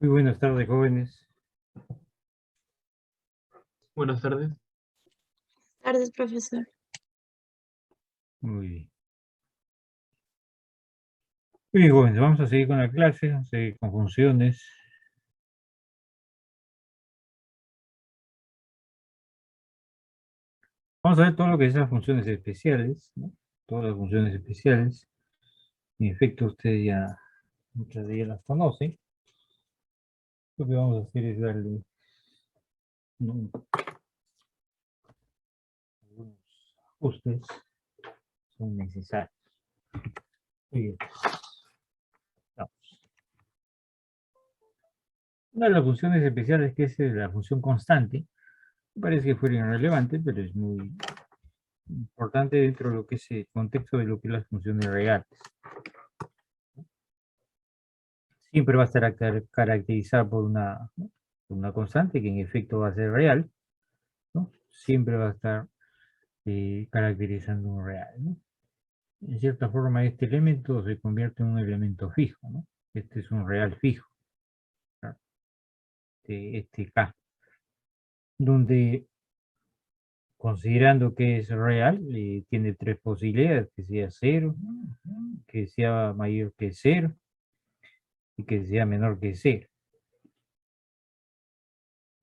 Muy buenas tardes, jóvenes. Buenas tardes. Tardes, profesor. Muy bien. Muy bien, jóvenes, vamos a seguir con la clase, vamos a seguir con funciones. Vamos a ver todo lo que son las funciones especiales, ¿no? Todas las funciones especiales. En efecto, ustedes ya, muchas de ellas las conocen. Lo que vamos a hacer es darle, ¿no?, algunos ajustes que son necesarios. Muy bien. Vamos. Una de las funciones especiales, que es la función constante, me parece que fuera irrelevante, pero es muy importante dentro de lo que es el contexto de lo que es las funciones reales. Siempre va a estar caracterizada por una constante que en efecto va a ser real, ¿no? Siempre va a estar caracterizando un real, ¿no? En cierta forma, este elemento se convierte en un elemento fijo, ¿no? Este es un real fijo, ¿no? Este K, donde, considerando que es real, tiene tres posibilidades: que sea 0, que sea mayor que 0 y que sea menor que 0.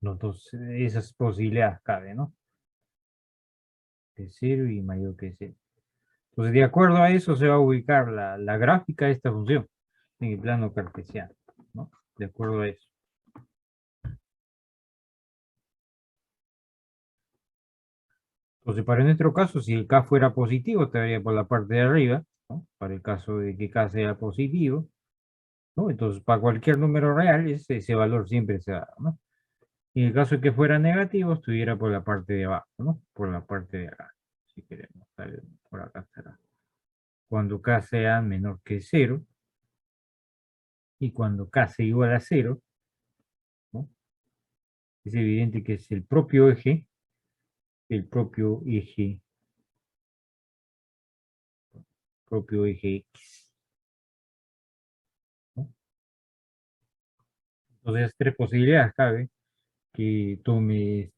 Entonces, esas posibilidades caben, ¿no? Que 0 y mayor que 0. Entonces, de acuerdo a eso se va a ubicar la gráfica de esta función en el plano cartesiano, ¿no? De acuerdo a eso. Entonces, para nuestro caso, si el K fuera positivo, estaría por la parte de arriba, ¿no? Para el caso de que K sea positivo, ¿no? Entonces, para cualquier número real, ese valor siempre se da, ¿no? Y en el caso de que fuera negativo, estuviera por la parte de abajo, ¿no? Por la parte de acá, si queremos, por acá estará. Cuando K sea menor que 0, y cuando K sea igual a 0, ¿no? Es evidente que es el propio eje X, ¿no? Entonces, tres posibilidades cabe que tome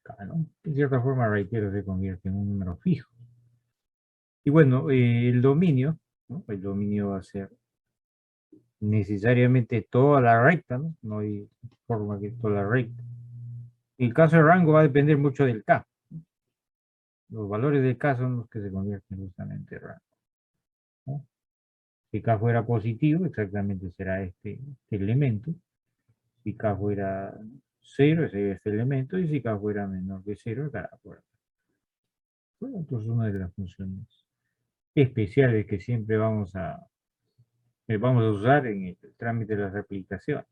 K, ¿no? De cierta forma, reitero, se convierte en un número fijo. Y bueno, el dominio, ¿no? El dominio va a ser necesariamente toda la recta, ¿no? No hay forma que toda la recta. El caso de rango va a depender mucho del K. Los valores del K son los que se convierten justamente en rango, ¿no? Si K fuera positivo, exactamente será este elemento. Si K fuera 0, sería este elemento. Y si K fuera menor que 0, estará por acá. Bueno, entonces una de las funciones especiales que siempre vamos a usar en el trámite de las aplicaciones.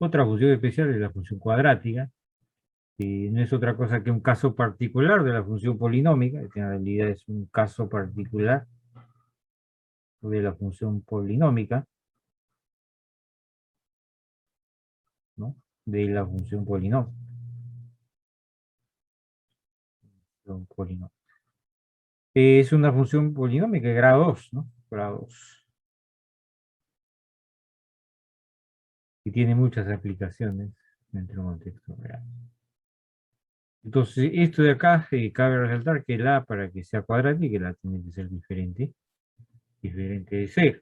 Otra función especial es la función cuadrática, que no es otra cosa que un caso particular de la función polinómica, que en realidad es un caso particular de la función polinómica, ¿no? De la función polinómica. Es una función polinómica de grado 2, ¿no? Grado 2. Y tiene muchas aplicaciones dentro de un contexto real. Entonces, esto de acá, cabe resaltar que la, para que sea cuadrática, la tiene que ser diferente de 0.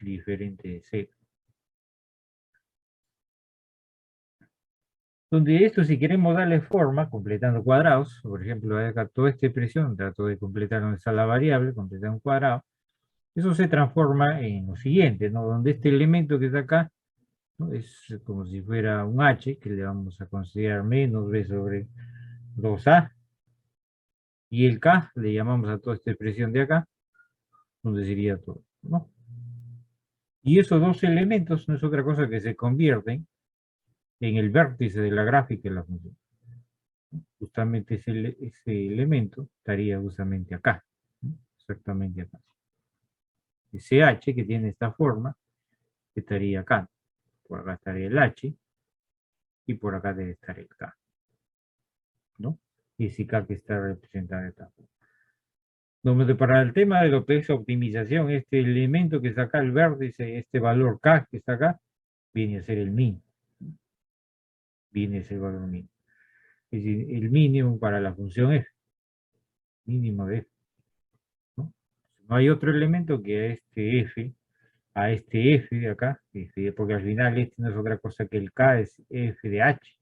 Diferente de 0. Donde esto, si queremos darle forma, completando cuadrados, por ejemplo, acá toda esta expresión, trato de completar donde está la variable, completar un cuadrado, eso se transforma en lo siguiente, ¿no? Donde este elemento que está acá, ¿no?, es como si fuera un h, que le vamos a considerar menos b sobre 2a, y el k le llamamos a toda esta expresión de acá, donde sería todo, ¿no? Y esos dos elementos no es otra cosa que se convierten en el vértice de la gráfica de la función. Justamente ese elemento estaría justamente acá, ¿no? Exactamente acá. Ese h que tiene esta forma estaría acá. Por acá estaría el h y por acá debe estar el k, ¿no? Y ese k que está representado de esta forma. Donde para el tema de lo que es optimización, este elemento que está acá, el vértice, este valor K que está acá, viene a ser el min. Viene a ser el valor min. Es decir, el mínimo para la función f. Mínimo de f. ¿No? No hay otro elemento que a este f de acá, porque al final este no es otra cosa que el K, es f de h.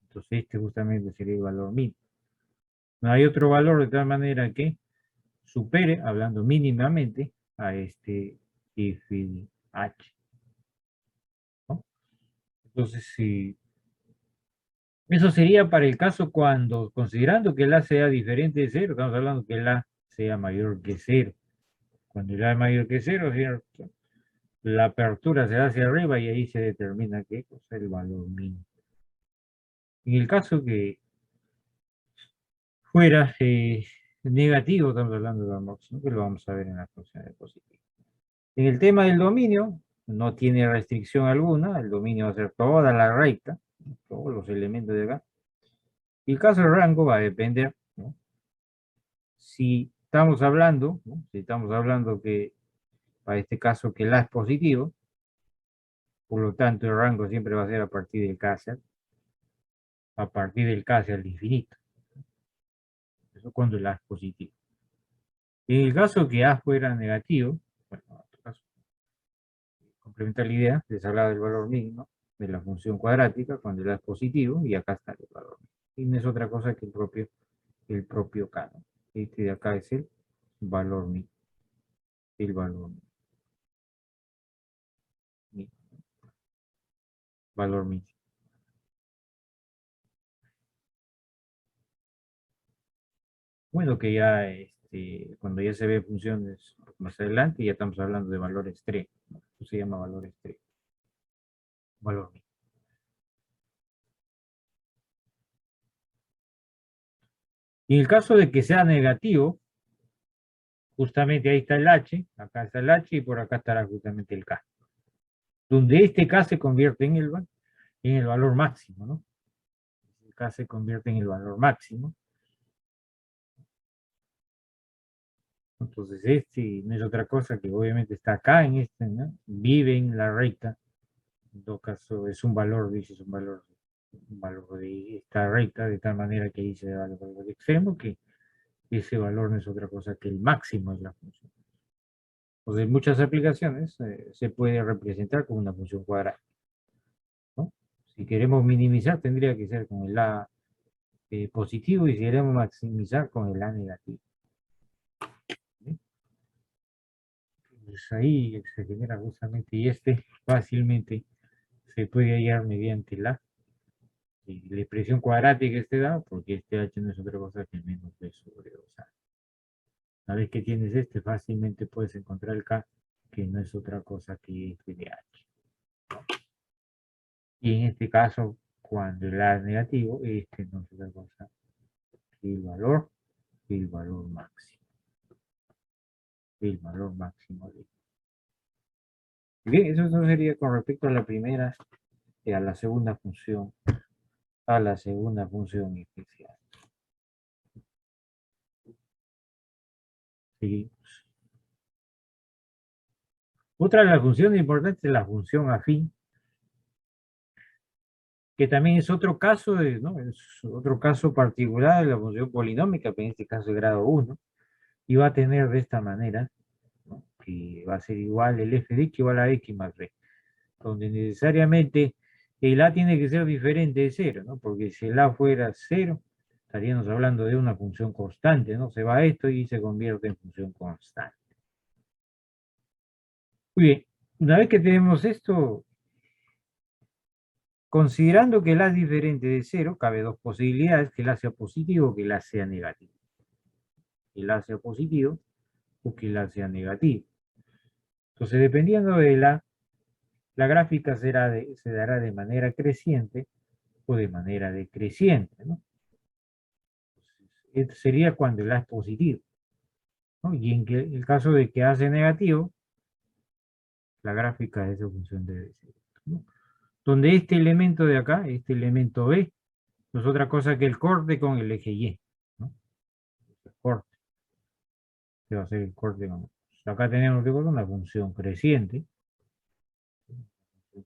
Entonces este justamente sería el valor min. No hay otro valor de tal manera que supere, hablando mínimamente, a este f de h. ¿No? Entonces, si eso sería para el caso cuando, considerando que el A sea diferente de 0, estamos hablando que el A sea mayor que 0. Cuando el A es mayor que 0, ¿cierto? La apertura se da hacia arriba y ahí se determina qué cosa, el valor mínimo. En el caso que fuera negativo, estamos hablando de la máxima, que lo vamos a ver en la función de positivo. En el tema del dominio, no tiene restricción alguna, el dominio va a ser toda la recta, todos los elementos de acá. Y el caso del rango va a depender, ¿no? Si estamos hablando, ¿no? Si estamos hablando que, para este caso, que el A es positivo, por lo tanto el rango siempre va a ser a partir del K hacia el infinito. Eso cuando el A es positivo. En el caso que A fuera negativo, bueno, en otro caso, complementar la idea, les hablaba del valor mínimo de la función cuadrática cuando el A es positivo y acá está el valor mínimo. Y no es otra cosa que el propio K, ¿no? Este de acá es el valor mínimo. El valor mínimo. Valor mínimo. Bueno, que ya cuando ya se ve funciones más adelante, ya estamos hablando de valor extremo, ¿no? Eso se llama valor extremo. Valor mínimo. Y en el caso de que sea negativo, justamente ahí está el H, acá está el H y por acá estará justamente el K. Donde este K se convierte en el valor máximo, ¿no? El K se convierte en el valor máximo. Entonces este no es otra cosa que obviamente está acá en este, ¿no? Vive en la recta. En todo caso es un valor, dice, es un valor de esta recta, de tal manera que dice el valor extremo, que ese valor no es otra cosa que el máximo de la función. Pues en muchas aplicaciones se puede representar como una función cuadrada, ¿no? Si queremos minimizar tendría que ser con el A positivo y si queremos maximizar con el A negativo. ¿Sí? Pues ahí se genera justamente, y fácilmente se puede hallar mediante la expresión cuadrática dado, porque este h no es otra cosa que menos b sobre 2a. Una vez que tienes fácilmente puedes encontrar el k, que no es otra cosa que f de h. Y en este caso, cuando el a es negativo, no es otra cosa que el valor máximo. El valor máximo de. Bien, eso sería con respecto a la primera y a la segunda función especial. Seguimos. Otra de las funciones importantes es la función afín, que también es otro caso, ¿no? Es otro caso particular de la función polinómica, pero en este caso de grado 1, y va a tener de esta manera, ¿no? Que va a ser igual el f de x igual a x más b, donde necesariamente el a tiene que ser diferente de 0, ¿no? Porque si el a fuera 0, estaríamos hablando de una función constante, ¿no? Se va a esto y se convierte en función constante. Muy bien, una vez que tenemos esto, considerando que el a es diferente de 0, cabe dos posibilidades, que el a sea positivo o que el a sea negativo. Que el a sea positivo o que el a sea negativo. Entonces, dependiendo de la gráfica se dará de manera creciente o de manera decreciente, ¿no? Esto sería cuando el a es positivo, ¿no? Y en el caso de que a sea negativo, la gráfica de esa función debe ser, ¿no? Donde este elemento de acá, este elemento B, no es otra cosa que el corte con el eje Y, ¿no? El corte. Este va a ser el corte. Acá tenemos de vuelta una función creciente,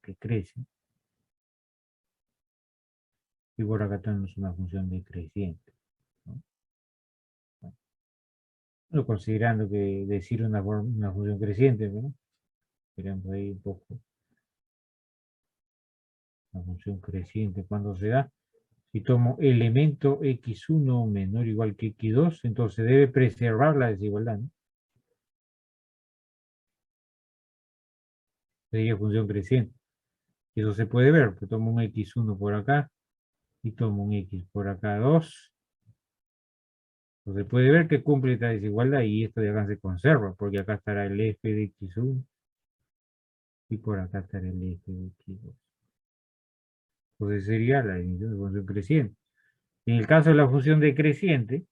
que crece, y por acá tenemos una función decreciente, ¿no? Bueno, considerando que decir una función creciente, ¿no? Mirando ahí un poco, la función creciente, cuando se da, si tomo elemento x1 menor o igual que x2, entonces debe preservar la desigualdad, ¿no? Sería función creciente. Y eso se puede ver, que tomo un x1 por acá y tomo un x por acá 2. Entonces se puede ver que cumple esta desigualdad y esto de acá se conserva, porque acá estará el f de x1 y por acá estará el f de x2. Entonces sería la definición de función creciente. En el caso de la función decreciente,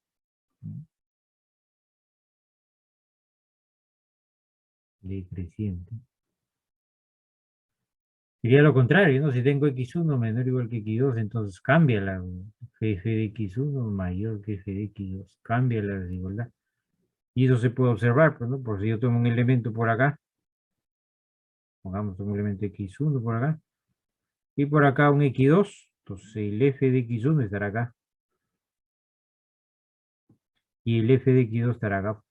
decreciente, sería lo contrario, ¿no? Si tengo x1 menor o igual que x2, entonces cambia la f de x1 mayor que f de x2, cambia la desigualdad. Y eso se puede observar, pues, ¿no? Por si yo tomo un elemento por acá, pongamos un elemento x1 por acá, y por acá un x2, entonces el f de x1 estará acá, y el f de x2 estará acá.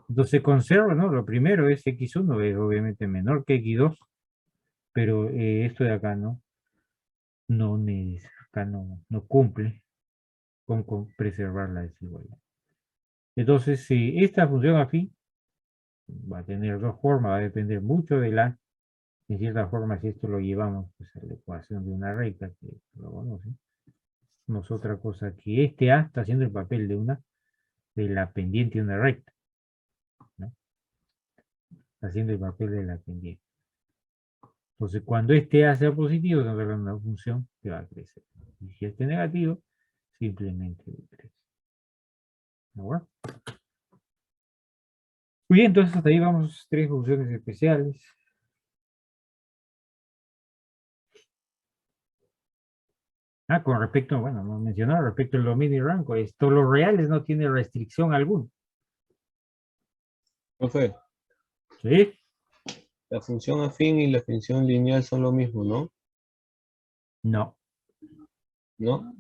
Entonces se conserva, ¿no? Lo primero es x1, es obviamente menor que x2, pero esto de acá acá no cumple con preservar la desigualdad. Entonces, si esta función afín va a tener dos formas, va a depender mucho de en cierta forma, si esto lo llevamos pues, a la ecuación de una recta, que lo conocen, no es otra cosa que este A está haciendo el papel de la pendiente de una recta, ¿no? Está haciendo el papel de la pendiente. Entonces, cuando este A sea positivo, estamos hablando de una función que va a crecer. Y si este es negativo, simplemente decrece. ¿De acuerdo? Muy bien, entonces hasta ahí vamos tres funciones especiales. Con respecto, bueno, no mencionaba respecto al dominio y rango, esto los reales no tiene restricción alguna. Profe, ¿Sí? la función afín y la función lineal son lo mismo, ¿no? No, ¿No?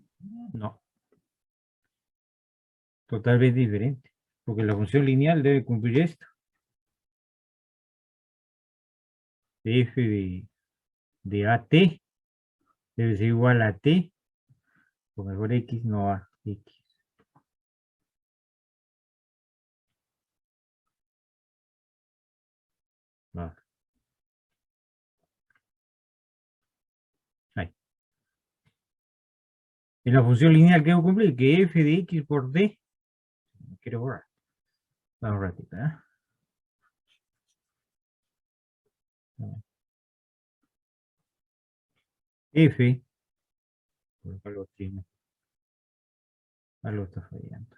no. Totalmente diferente. Porque la función lineal debe cumplir esto. F de AT debe ser igual a T, o mejor X, no a X. Va. Ahí. En la función lineal que debo cumplir, que F de X por D, no quiero borrar. Vamos rápido, ¿eh? F, por acá lo tiene. Algo está fallando.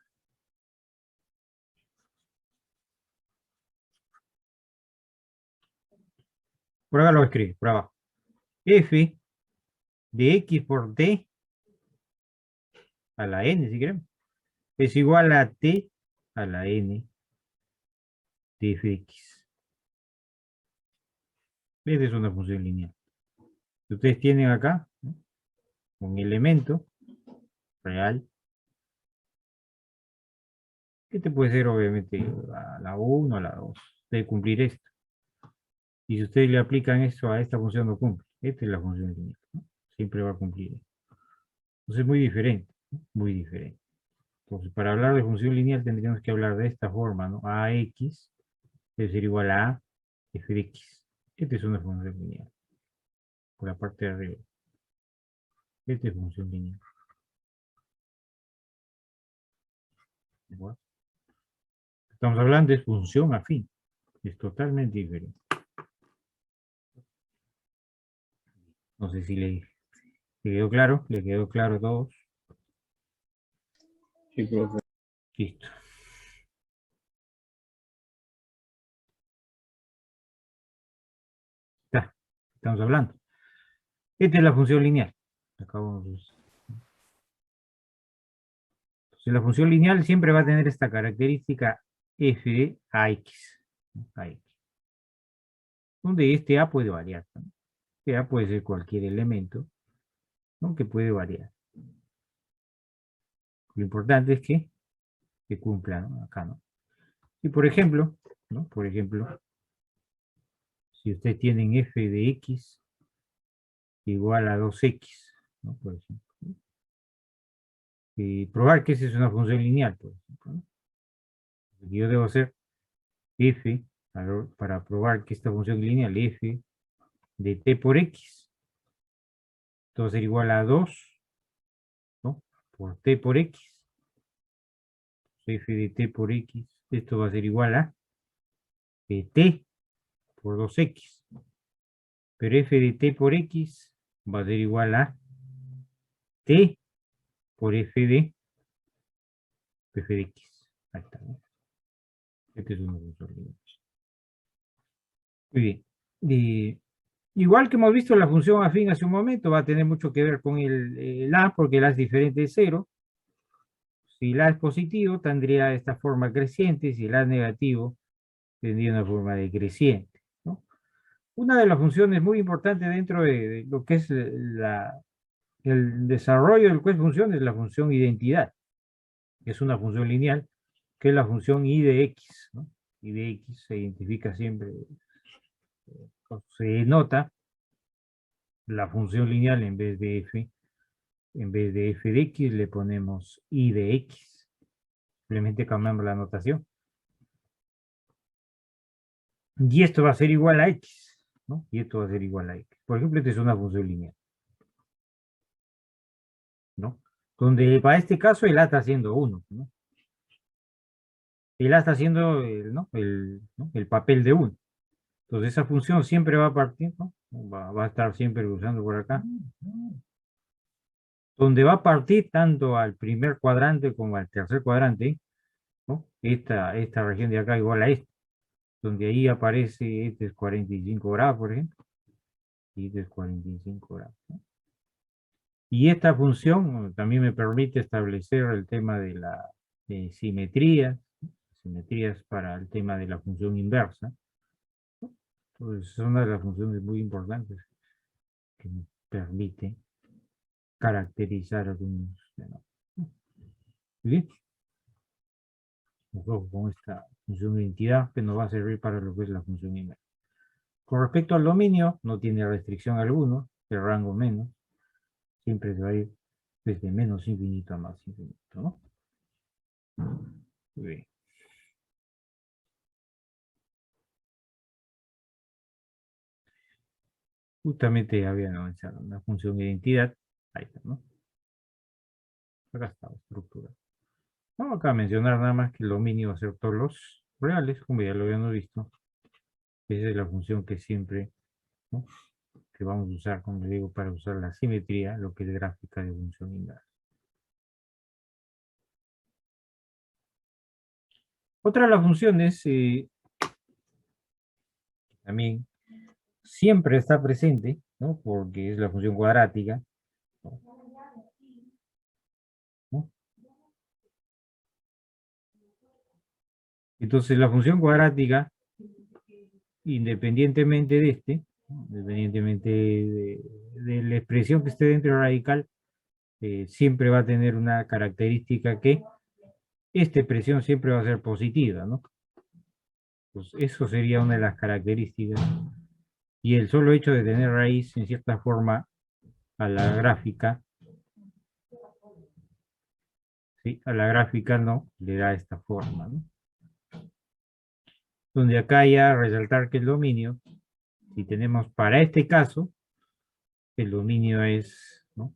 Por acá lo escribe, por abajo. F de X por D a la N, si queremos, es igual a T a la N de Fx. Esta es una función lineal. Ustedes tienen acá, ¿no?, un elemento real, que te puede ser obviamente a la 1, a la 2, debe cumplir esto. Y si ustedes le aplican esto a esta función, no cumple. Esta es la función lineal, ¿no? Siempre va a cumplir esto. Entonces es muy diferente, ¿no? Muy diferente. Entonces, para hablar de función lineal tendríamos que hablar de esta forma, ¿no? AX debe ser igual a f de x. Esta es una función lineal, por la parte de arriba. Esta es función lineal. ¿De acuerdo? Estamos hablando de función afín. Es totalmente diferente. No sé si le quedó claro. ¿Le quedó claro a todos? Sí, profe. Listo. Está. Estamos hablando. Esta es la función lineal. Acabamos. Entonces, la función lineal siempre va a tener esta característica f de ax, ¿no? Ax, donde este a puede variar, ¿no? Este a puede ser cualquier elemento, ¿no? Que puede variar. Lo importante es que cumpla, ¿no? Acá, ¿no? Y por ejemplo, ¿no? Por ejemplo, si ustedes tienen f de x igual a 2x, ¿no? Por ejemplo. Y probar que esa es una función lineal, por ejemplo, ¿no? Yo debo hacer f, para probar que esta función lineal, f de t por x, esto va a ser igual a 2, ¿no? Por t por x. F de t por x, esto va a ser igual a t por 2x. Pero f de t por x va a ser igual a t por f de x. Ahí está, ¿no? Este es un función lineal. Muy bien. Igual que hemos visto la función afín hace un momento, va a tener mucho que ver con el a, porque el a es diferente de 0. Si el a es positivo, tendría esta forma creciente. Si el a es negativo, tendría una forma decreciente, ¿no? Una de las funciones muy importantes dentro de lo que es el desarrollo del quest función es la función identidad, que es una función lineal, que es la función i de x, ¿no? I de x se identifica siempre, se denota la función lineal en vez de f de x le ponemos i de x. Simplemente cambiamos la notación. Y esto va a ser igual a x, ¿no? Y esto va a ser igual a x. Por ejemplo, esta es una función lineal, ¿no? Donde para este caso el a está haciendo 1, ¿no? El a está haciendo ¿no? el papel de 1. Entonces esa función siempre va a partir, ¿no? Va a estar siempre usando por acá. Donde va a partir tanto al primer cuadrante como al tercer cuadrante, ¿no? Esta región de acá igual a esta, donde ahí aparece, este es 45 grados, por ejemplo, y este es 45 grados, ¿no? Y esta función también me permite establecer el tema de la simetría, simetrías para el tema de la función inversa. Pues es una de las funciones muy importantes que nos permite caracterizar algunos fenómenos. Bien, con esta función de identidad que nos va a servir para lo que es la función inversa. Con respecto al dominio, no tiene restricción alguna, el rango menos, siempre se va a ir desde menos infinito a más infinito, ¿no? Muy bien. Justamente habían avanzado una función de identidad, ahí está, ¿no? Acá está la estructura. Vamos acá a mencionar nada más que el dominio va a ser todos los reales, como ya lo habíamos visto. Esa es la función que siempre, ¿no? Que vamos a usar, como les digo, para usar la simetría, lo que es gráfica de función inversa. Otra de las funciones también siempre está presente, ¿no? Porque es la función cuadrática, ¿no? Entonces la función cuadrática, independientemente de independientemente de la expresión que esté dentro del radical, siempre va a tener una característica que esta expresión siempre va a ser positiva, ¿no? Pues eso sería una de las características. Y el solo hecho de tener raíz, en cierta forma, a la gráfica, ¿sí? A la gráfica no le da esta forma, ¿no? Donde acá ya resaltar que el dominio, si tenemos para este caso, el dominio es, ¿no?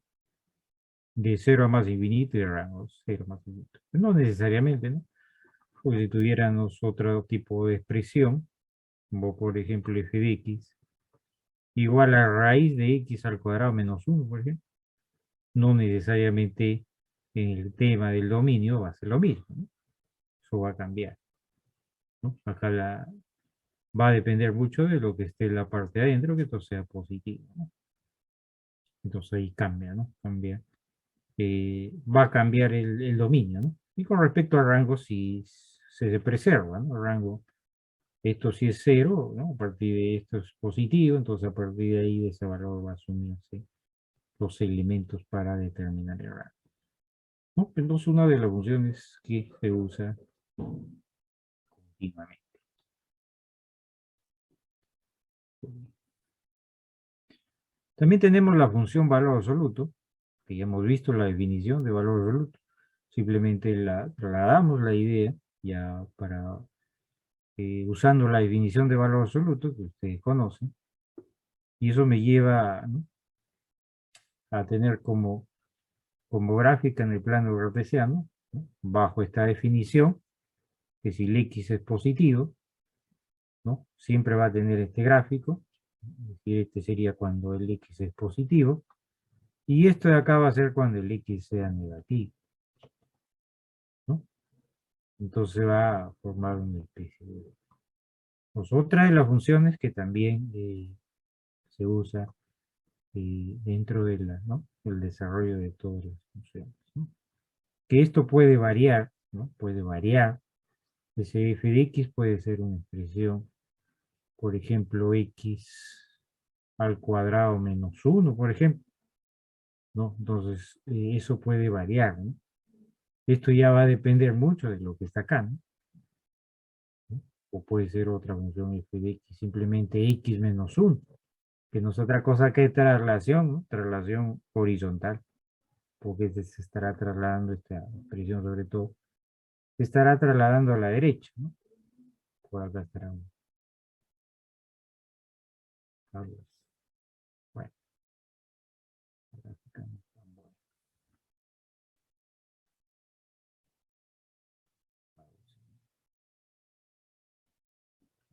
De 0 a más infinito y de rango 0 más infinito. No necesariamente, ¿no? Porque si tuviéramos otro tipo de expresión, como por ejemplo f de x, igual a raíz de x al cuadrado menos 1, por ejemplo, no necesariamente en el tema del dominio va a ser lo mismo, ¿no? Eso va a cambiar, ¿no? Acá va a depender mucho de lo que esté en la parte de adentro, que esto sea positivo, ¿no? Entonces ahí cambia, ¿no? Cambia va a cambiar el dominio, ¿no? Y con respecto al rango, si se preserva, ¿no? El rango, esto sí es cero, ¿no? A partir de esto es positivo, entonces a partir de ahí de ese valor va a asumirse los elementos para determinar el rango, ¿no? Entonces una de las funciones que se usa continuamente. También tenemos la función valor absoluto, que ya hemos visto la definición de valor absoluto. Simplemente la trasladamos la idea ya para, usando la definición de valor absoluto que ustedes conocen, y eso me lleva, ¿no?, a tener como gráfica en el plano cartesiano, ¿no?, bajo esta definición, que si el X es positivo, ¿no?, siempre va a tener este gráfico, es decir, este sería cuando el X es positivo, y esto de acá va a ser cuando el X sea negativo, ¿no? Entonces va a formar una especie de... Pues otra de las funciones que también se usa dentro de ¿no?, el desarrollo de todas las funciones, ¿no?, que esto puede variar, ¿no? Puede variar. Ese f de x puede ser una expresión, por ejemplo, x al cuadrado menos 1, por ejemplo, ¿no? Entonces, eso puede variar, ¿no? Esto ya va a depender mucho de lo que está acá, ¿no? O puede ser otra función f de x, simplemente x menos 1, que no es otra cosa que traslación, ¿no? Traslación horizontal, porque se estará trasladando esta expresión sobre todo, se estará trasladando a la derecha, ¿no? Por acá estará algo así. Bueno,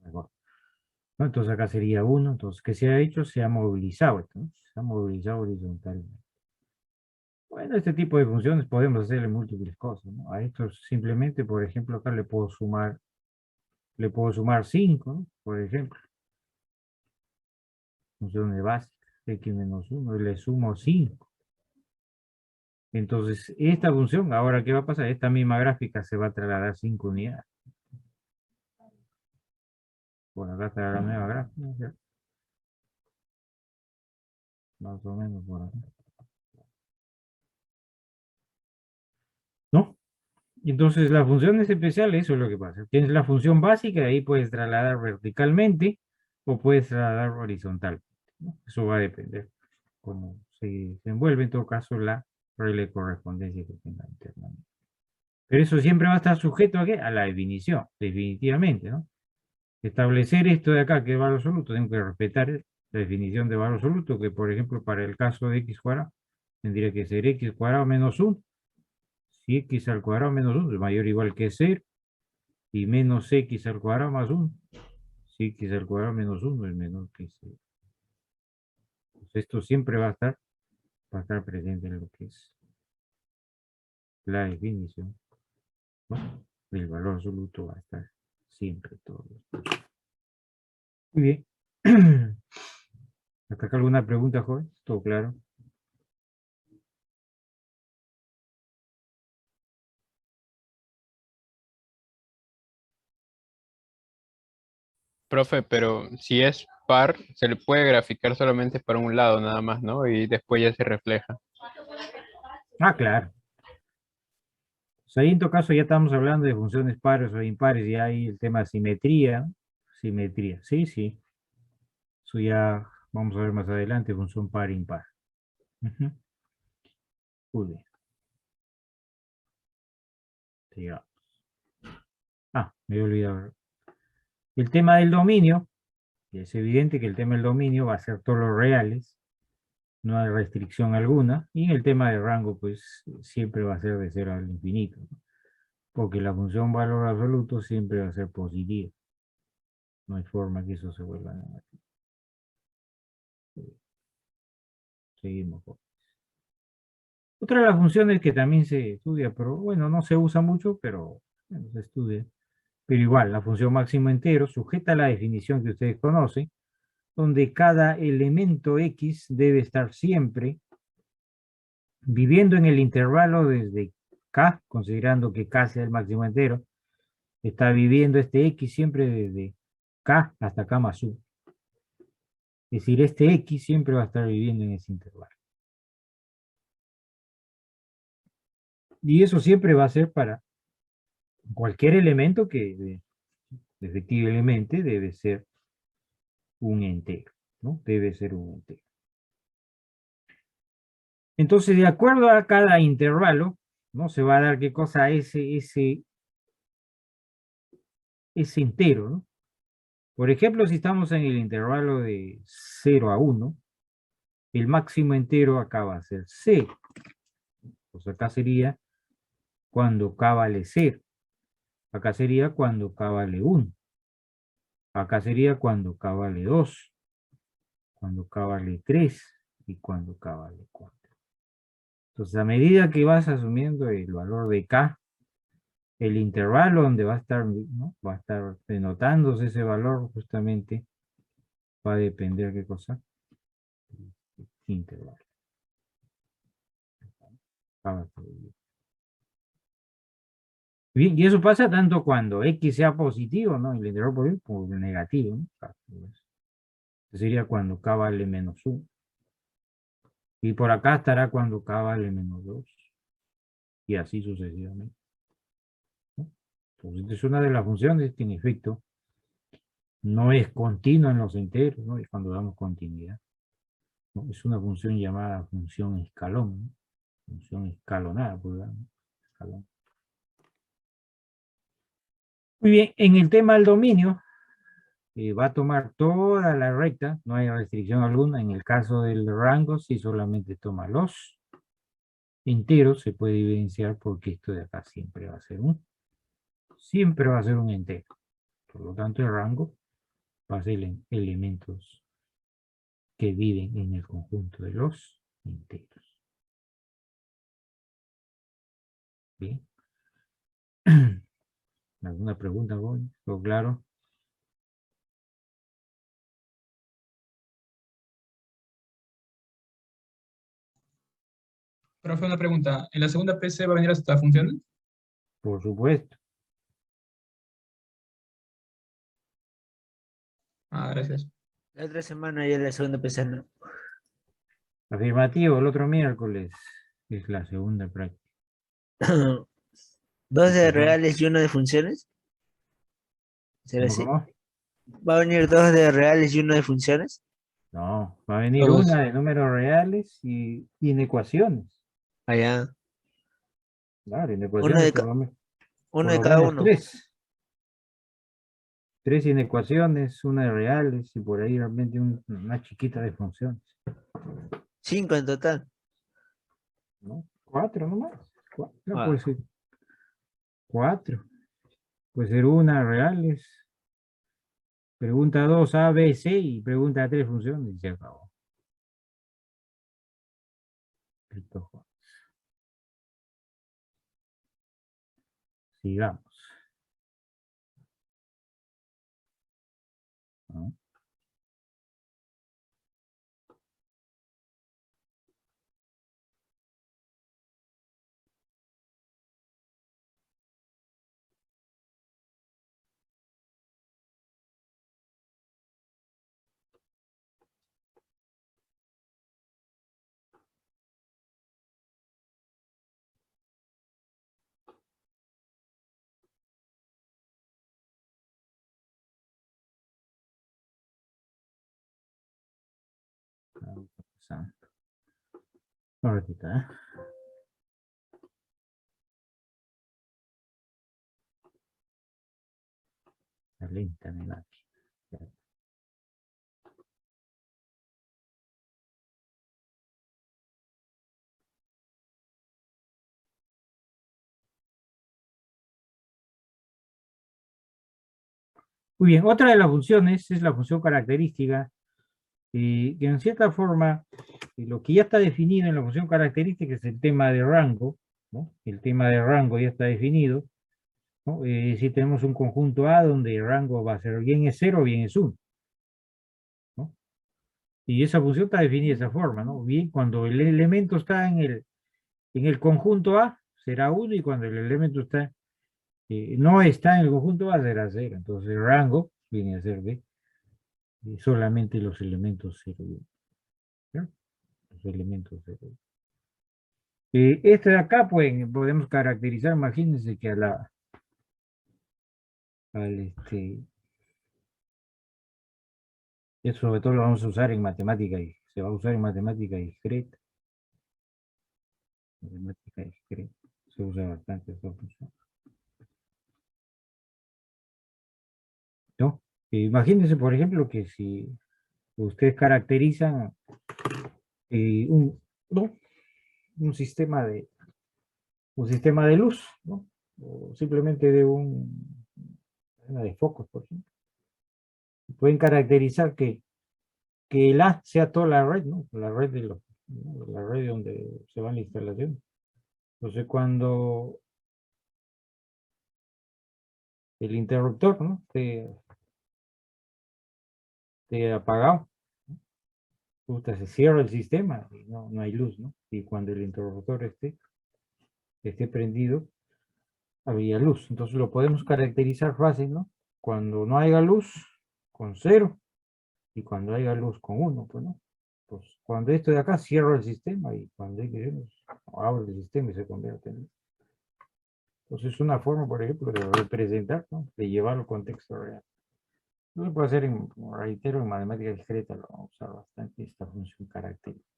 mejor, ¿no? Entonces acá sería 1, entonces ¿qué se ha hecho? Se ha movilizado esto, ¿no? Se ha movilizado horizontalmente. Bueno, este tipo de funciones podemos hacerle múltiples cosas, ¿no? A esto simplemente, por ejemplo, acá le puedo sumar 5, ¿no? Por ejemplo, función de básica, x menos 1, y le sumo 5. Entonces, esta función, ahora, ¿qué va a pasar? Esta misma gráfica se va a trasladar 5 unidades. Bueno, acá está la nueva gráfica, ¿cierto? Más o menos por acá, ¿no? Entonces, las funciones especiales, eso es lo que pasa. Tienes la función básica, ahí puedes trasladar verticalmente o puedes trasladar horizontal, ¿no? Eso va a depender cómo se envuelve, en todo caso, la regla de correspondencia que tenga internamente. Pero eso siempre va a estar sujeto ¿a qué? A la definición, definitivamente, ¿no? Establecer esto de acá, que es valor absoluto, tengo que respetar la definición de valor absoluto, que por ejemplo, para el caso de x cuadrado, tendría que ser x cuadrado menos 1. Si x al cuadrado menos 1 es mayor o igual que 0, y menos x al cuadrado más 1. Si x al cuadrado menos 1 es menor que 0. Pues esto siempre va a estar presente en lo que es la definición, ¿no? El valor absoluto va a estar siempre todo. Muy bien. ¿Hasta acá alguna pregunta, joven? ¿Todo claro? Profe, pero si es par, se le puede graficar solamente para un lado nada más, ¿no? Y después ya se refleja. Ah, claro. Pues ahí en todo caso ya estamos hablando de funciones pares o impares, y hay el tema de simetría. Simetría, sí, sí. Eso ya vamos a ver más adelante, función par e impar. Ujú. Muy bien. Sigamos. Ah, me he olvidado. El tema del dominio, y es evidente que el tema del dominio va a ser todos los reales, no hay restricción alguna, y en el tema de rango, pues siempre va a ser de 0 al infinito, ¿no? Porque la función valor absoluto siempre va a ser positiva. No hay forma que eso se vuelva negativo. Seguimos. Otra de las funciones que también se estudia, pero bueno, no se usa mucho, pero bueno, se estudia. Pero igual, la función máximo entero sujeta a la definición que ustedes conocen, donde cada elemento X debe estar siempre viviendo en el intervalo desde K, considerando que K sea el máximo entero, está viviendo este X siempre desde K hasta K más 1. Es decir, este X siempre va a estar viviendo en ese intervalo. Y eso siempre va a ser para cualquier elemento que efectivamente debe ser un entero, ¿no? Debe ser un entero. Entonces, de acuerdo a cada intervalo, ¿no? Se va a dar qué cosa ese entero, ¿no? Por ejemplo, si estamos en el intervalo de 0 a 1, el máximo entero acá va a ser 0. Pues acá sería cuando K vale 0. Acá sería cuando K vale 1. Acá sería cuando K vale 2. Cuando K vale 3. Y cuando K vale 4. Entonces, a medida que vas asumiendo el valor de K, el intervalo donde va a estar, ¿no? Va a estar denotándose ese valor justamente va a depender qué cosa, intervalo. Bien, y eso pasa tanto cuando X sea positivo, ¿no? El intervalo positivo como negativo, ¿no? Sería cuando K vale menos 1. Y por acá estará cuando K vale menos 2. Y así sucesivamente, ¿no? Entonces, es una de las funciones que en efecto no es continua en los enteros, ¿no? Es cuando damos continuidad, ¿no? Es una función llamada función escalón, ¿no? Función escalonada, por ejemplo, escalón. Muy bien, en el tema del dominio, va a tomar toda la recta, no hay restricción alguna. En el caso del rango, si solamente toma los enteros, se puede evidenciar porque esto de acá siempre va a ser un entero. Por lo tanto, el rango va a ser elementos que viven en el conjunto de los enteros. Bien. ¿Alguna pregunta, Boy? ¿Todo claro? Profe, una pregunta. ¿En la segunda PC va a venir esta función? Por supuesto. Ah, gracias. La otra semana ya la segunda pesana. Afirmativo, el otro miércoles es la segunda práctica. Dos de Ujú. reales y uno de funciones. ¿Será así? ¿Cómo? ¿Va a venir dos de reales y uno de funciones? No, va a venir Todos. una de números reales y inecuaciones. Allá. Claro, Uno inecuaciones de, por lo menos. uno Por de lo cada menos uno. tres. Tres inecuaciones, una de reales y por ahí realmente una chiquita de funciones. 5 en total. ¿No? Cuatro nomás. No Ah, puede ser cuatro. Puede ser una reales. Pregunta 2, A, B, C y pregunta 3 funciones y se acabó. Listo. Sigamos. ¿No? Algo está pasando. Un ratito, ¿eh? Está lenta mi máquina. Muy bien, otra de las funciones es la función característica, que en cierta forma, lo que ya está definido en la función característica es el tema de rango, ¿no? El tema de rango ya está definido, ¿no? Si tenemos un conjunto A donde el rango va a ser bien es 0 o bien es 1, ¿no? Y esa función está definida de esa forma, ¿no? Bien, cuando el elemento está En el conjunto A será 1 y cuando el elemento está, no está en el conjunto A será 0. Entonces el rango viene a ser de solamente los elementos 0 y 1. ¿Ya? Los elementos 0 y 1. Este de acá pues, podemos caracterizar, imagínense que eso sobre todo lo vamos a usar en matemática y se va a usar en matemática discreta. Matemática discreta. Se usa bastante esta función. ¿No? Imagínense, por ejemplo, que si ustedes caracterizan ¿no? un sistema de luz, ¿no? O simplemente de una de focos, por ejemplo. Pueden caracterizar que el A sea toda la red, ¿no? La red la red donde se va la instalación. Entonces, cuando el interruptor, ¿no? esté apagado, se cierra el sistema y no hay luz, ¿no? Y cuando el interruptor esté prendido, habría luz. Entonces lo podemos caracterizar fácil, ¿no? Cuando no haya luz, con 0, y cuando haya luz, con 1, pues, ¿no? Pues cuando esto de acá cierra el sistema y cuando hay que abre el sistema y se convierte en luz. Entonces es una forma, por ejemplo, de representar, ¿no? De llevarlo al contexto real. No se puede hacer, como reitero, en matemática discreta lo vamos a usar bastante esta función característica.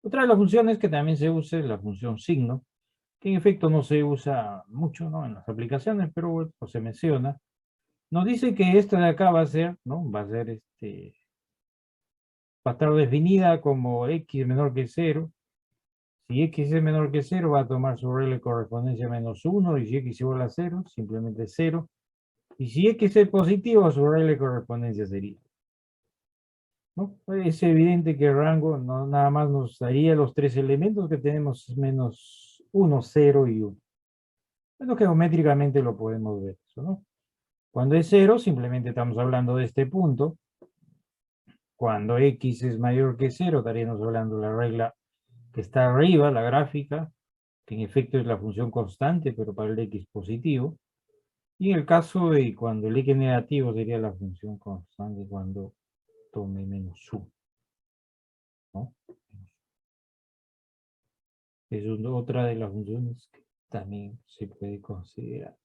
Otra de las funciones que también se usa es la función signo, que en efecto no se usa mucho, ¿no? En las aplicaciones, pero bueno, pues se menciona. Nos dice que esta de acá va a ser, ¿no? Va a estar definida como x menor que 0. Si x es menor que 0, va a tomar su regla de correspondencia menos 1, y si x igual a 0, simplemente 0. Y si x es positivo, su regla de correspondencia sería, ¿no? Es evidente que el rango no, nada más nos daría los tres elementos que tenemos, menos 1, 0 y 1. Bueno, geométricamente lo podemos ver, eso, ¿no? Cuando es 0, simplemente estamos hablando de este punto. Cuando x es mayor que 0, estaríamos hablando de la regla que está arriba, la gráfica, que en efecto es la función constante, pero para el x positivo. Y en el caso de cuando el x negativo sería la función constante cuando tome menos 1. ¿No? Es otra de las funciones que también se puede considerar.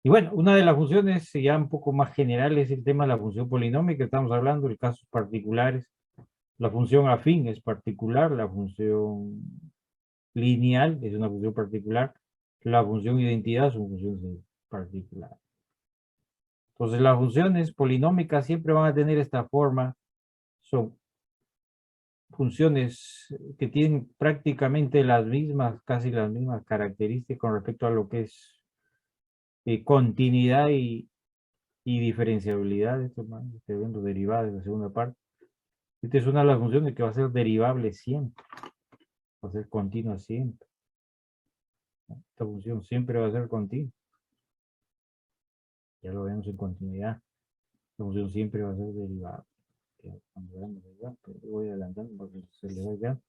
Y bueno, una de las funciones ya un poco más general es el tema de la función polinómica. Estamos hablando de casos particulares. La función afín es particular, la función lineal es una función particular, la función identidad es una función particular. Entonces las funciones polinómicas siempre van a tener esta forma. Son funciones que tienen prácticamente las mismas, casi las mismas características con respecto a lo que es continuidad y diferenciabilidad. Estoy viendo derivadas en la segunda parte. Esta es una de las funciones que va a ser derivable siempre, va a ser continua siempre. Esta función siempre va a ser continua. Ya lo vemos en continuidad. La función siempre va a ser derivable. Voy adelantando porque se le va ya.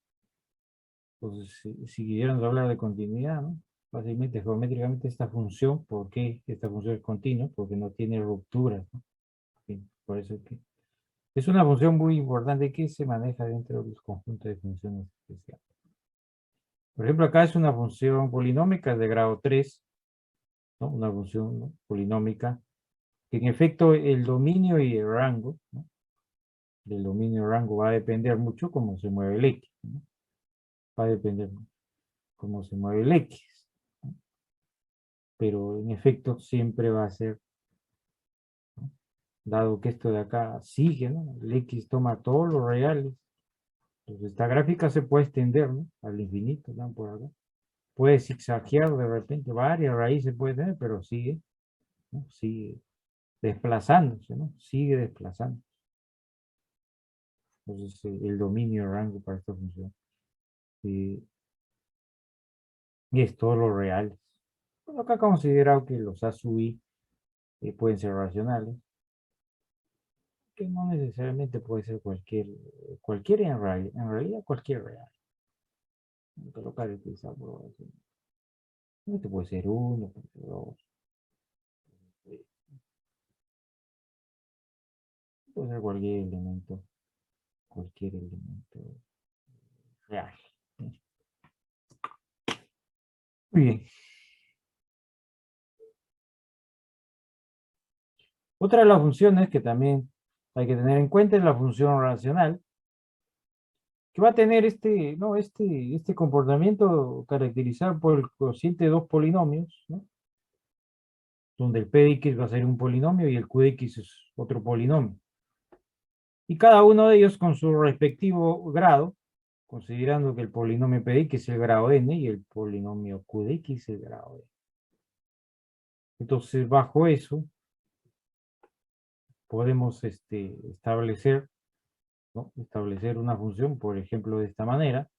Entonces, si quisiéramos hablar de continuidad, ¿no? Fácilmente, geométricamente, esta función, ¿por qué esta función es continua? Porque no tiene rupturas, ¿no? Por eso que es una función muy importante que se maneja dentro de los conjuntos de funciones especiales. Por ejemplo, acá es una función polinómica de grado 3, ¿no? Una función, ¿no? Polinómica, que en efecto el dominio y el rango, ¿no? Del dominio y rango va a depender mucho cómo se mueve el X, ¿no? Va a depender cómo se mueve el X, ¿no? Pero en efecto siempre va a ser, ¿no? Dado que esto de acá sigue, ¿no? El X toma todos los reales. Entonces esta gráfica se puede extender, ¿no? Al infinito, ¿no? Por acá. Puede zigzaguear de repente, varias raíces puede tener, pero sigue, ¿no? Sigue desplazándose, ¿no? Sigue desplazando. Entonces el dominio de rango para esta función y es todos los reales. Bueno, acá considerado que los A sub I pueden ser racionales, que no necesariamente puede ser cualquier en realidad cualquier real. Colocar utilizar programación. Este puede ser 1, puede ser 2. Puede ser cualquier elemento real. Muy bien. Otra de las funciones que también hay que tener en cuenta es la función racional, que va a tener este comportamiento caracterizado por el cociente de dos polinomios, ¿no? Donde el p de x va a ser un polinomio y el q de x es otro polinomio. Y cada uno de ellos con su respectivo grado, considerando que el polinomio p de x es el grado n y el polinomio q de x es el grado n. Entonces, bajo eso, podemos establecer una función, por ejemplo, de esta manera,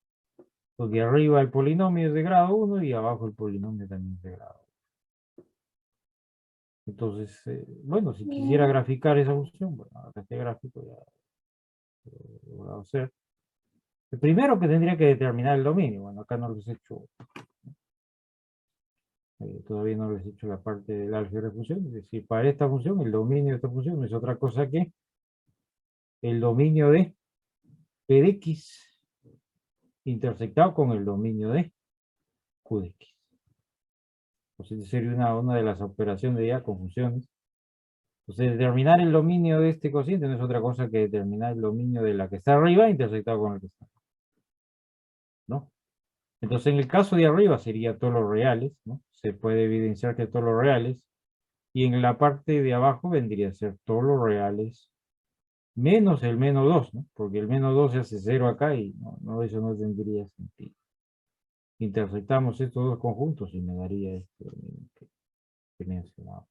donde arriba el polinomio es de grado 1 y abajo el polinomio también es de grado 1. Entonces, bueno, si quisiera graficar esa función, bueno, acá este gráfico ya lo voy a hacer. El primero que tendría que determinar el dominio, bueno, acá no les he hecho, todavía no les he hecho la parte del álgebra de función, es decir, para esta función, el dominio de esta función no es otra cosa que el dominio de p de x intersectado con el dominio de q de x. Entonces sería una de las operaciones ya con funciones. Entonces determinar el dominio de este cociente no es otra cosa que determinar el dominio de la que está arriba intersectado con el que está abajo, ¿no? Entonces en el caso de arriba sería todos los reales, ¿no? Se puede evidenciar que todos los reales, y en la parte de abajo vendría a ser todos los reales menos el menos 2, ¿no? Porque el menos 2 se hace 0 acá y eso no tendría sentido. Intersectamos estos dos conjuntos y me daría esto que mencionaba.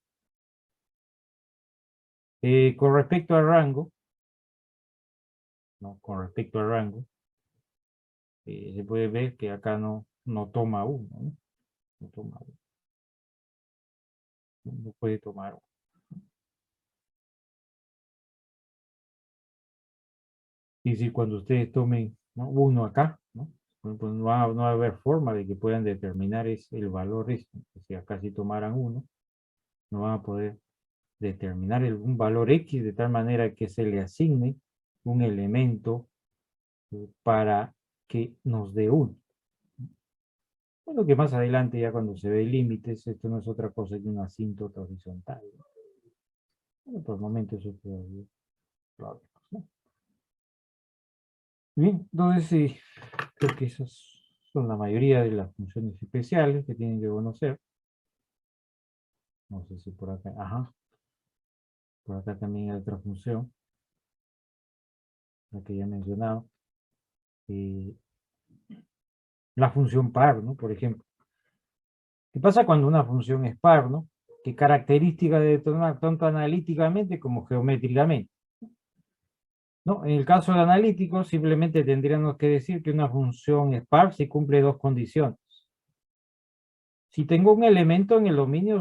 Con respecto al rango, ¿no? Con respecto al rango, se puede ver que acá no toma 1, ¿no? No toma 1. No puede tomar 1. Es decir, cuando ustedes tomen, ¿no? 1 acá, ¿no? Pues no va a haber forma de que puedan determinar el valor esto. Si acá si tomaran 1, no van a poder determinar un valor X de tal manera que se le asigne un elemento para que nos dé 1. Bueno, que más adelante ya cuando se ve límites, esto no es otra cosa que una asíntota horizontal, ¿no? Bueno, por el momento eso todavía lo hablamos, ¿no? Bien, entonces sí, creo que esas son la mayoría de las funciones especiales que tienen que conocer. No sé si por acá, ajá. Por acá también hay otra función, la que ya he mencionado. La función par, ¿no? Por ejemplo. ¿Qué pasa cuando una función es par, ¿no? ¿Qué característica de tomar tanto analíticamente como geométricamente? ¿No? En el caso de analítico, simplemente tendríamos que decir que una función es par si cumple dos condiciones. Si tengo un elemento en el dominio,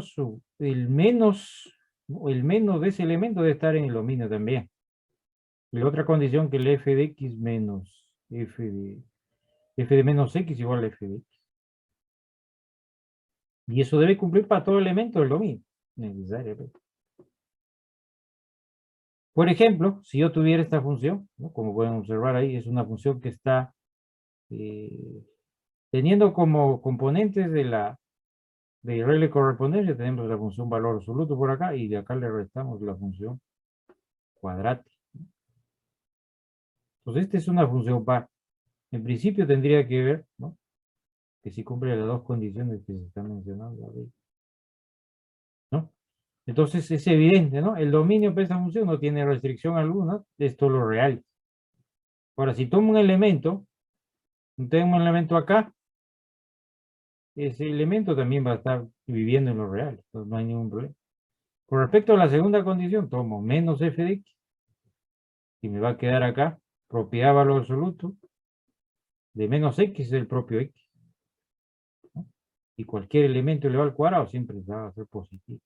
el menos de ese elemento debe estar en el dominio también. Y la otra condición que el f de x menos f de menos x igual a f de x. Y eso debe cumplir para todo elemento del dominio, necesariamente. Por ejemplo, si yo tuviera esta función, ¿no? Como pueden observar ahí, es una función que está teniendo como componentes de regla de correspondencia, tenemos la función valor absoluto por acá, y de acá le restamos la función cuadrática. Entonces, esta es una función par. En principio tendría que ver, ¿no? Que si cumple las dos condiciones que se están mencionando ahí, ¿no? Entonces es evidente, ¿no? El dominio para esta función no tiene restricción alguna, es todo lo real. Ahora, si tomo un elemento, tengo un elemento acá, ese elemento también va a estar viviendo en lo real, entonces no hay ningún problema. Con respecto a la segunda condición, tomo menos f de x, y me va a quedar acá, propiedad valor absoluto, de menos x es el propio x, ¿no? Y cualquier elemento elevado al cuadrado siempre va a ser positivo.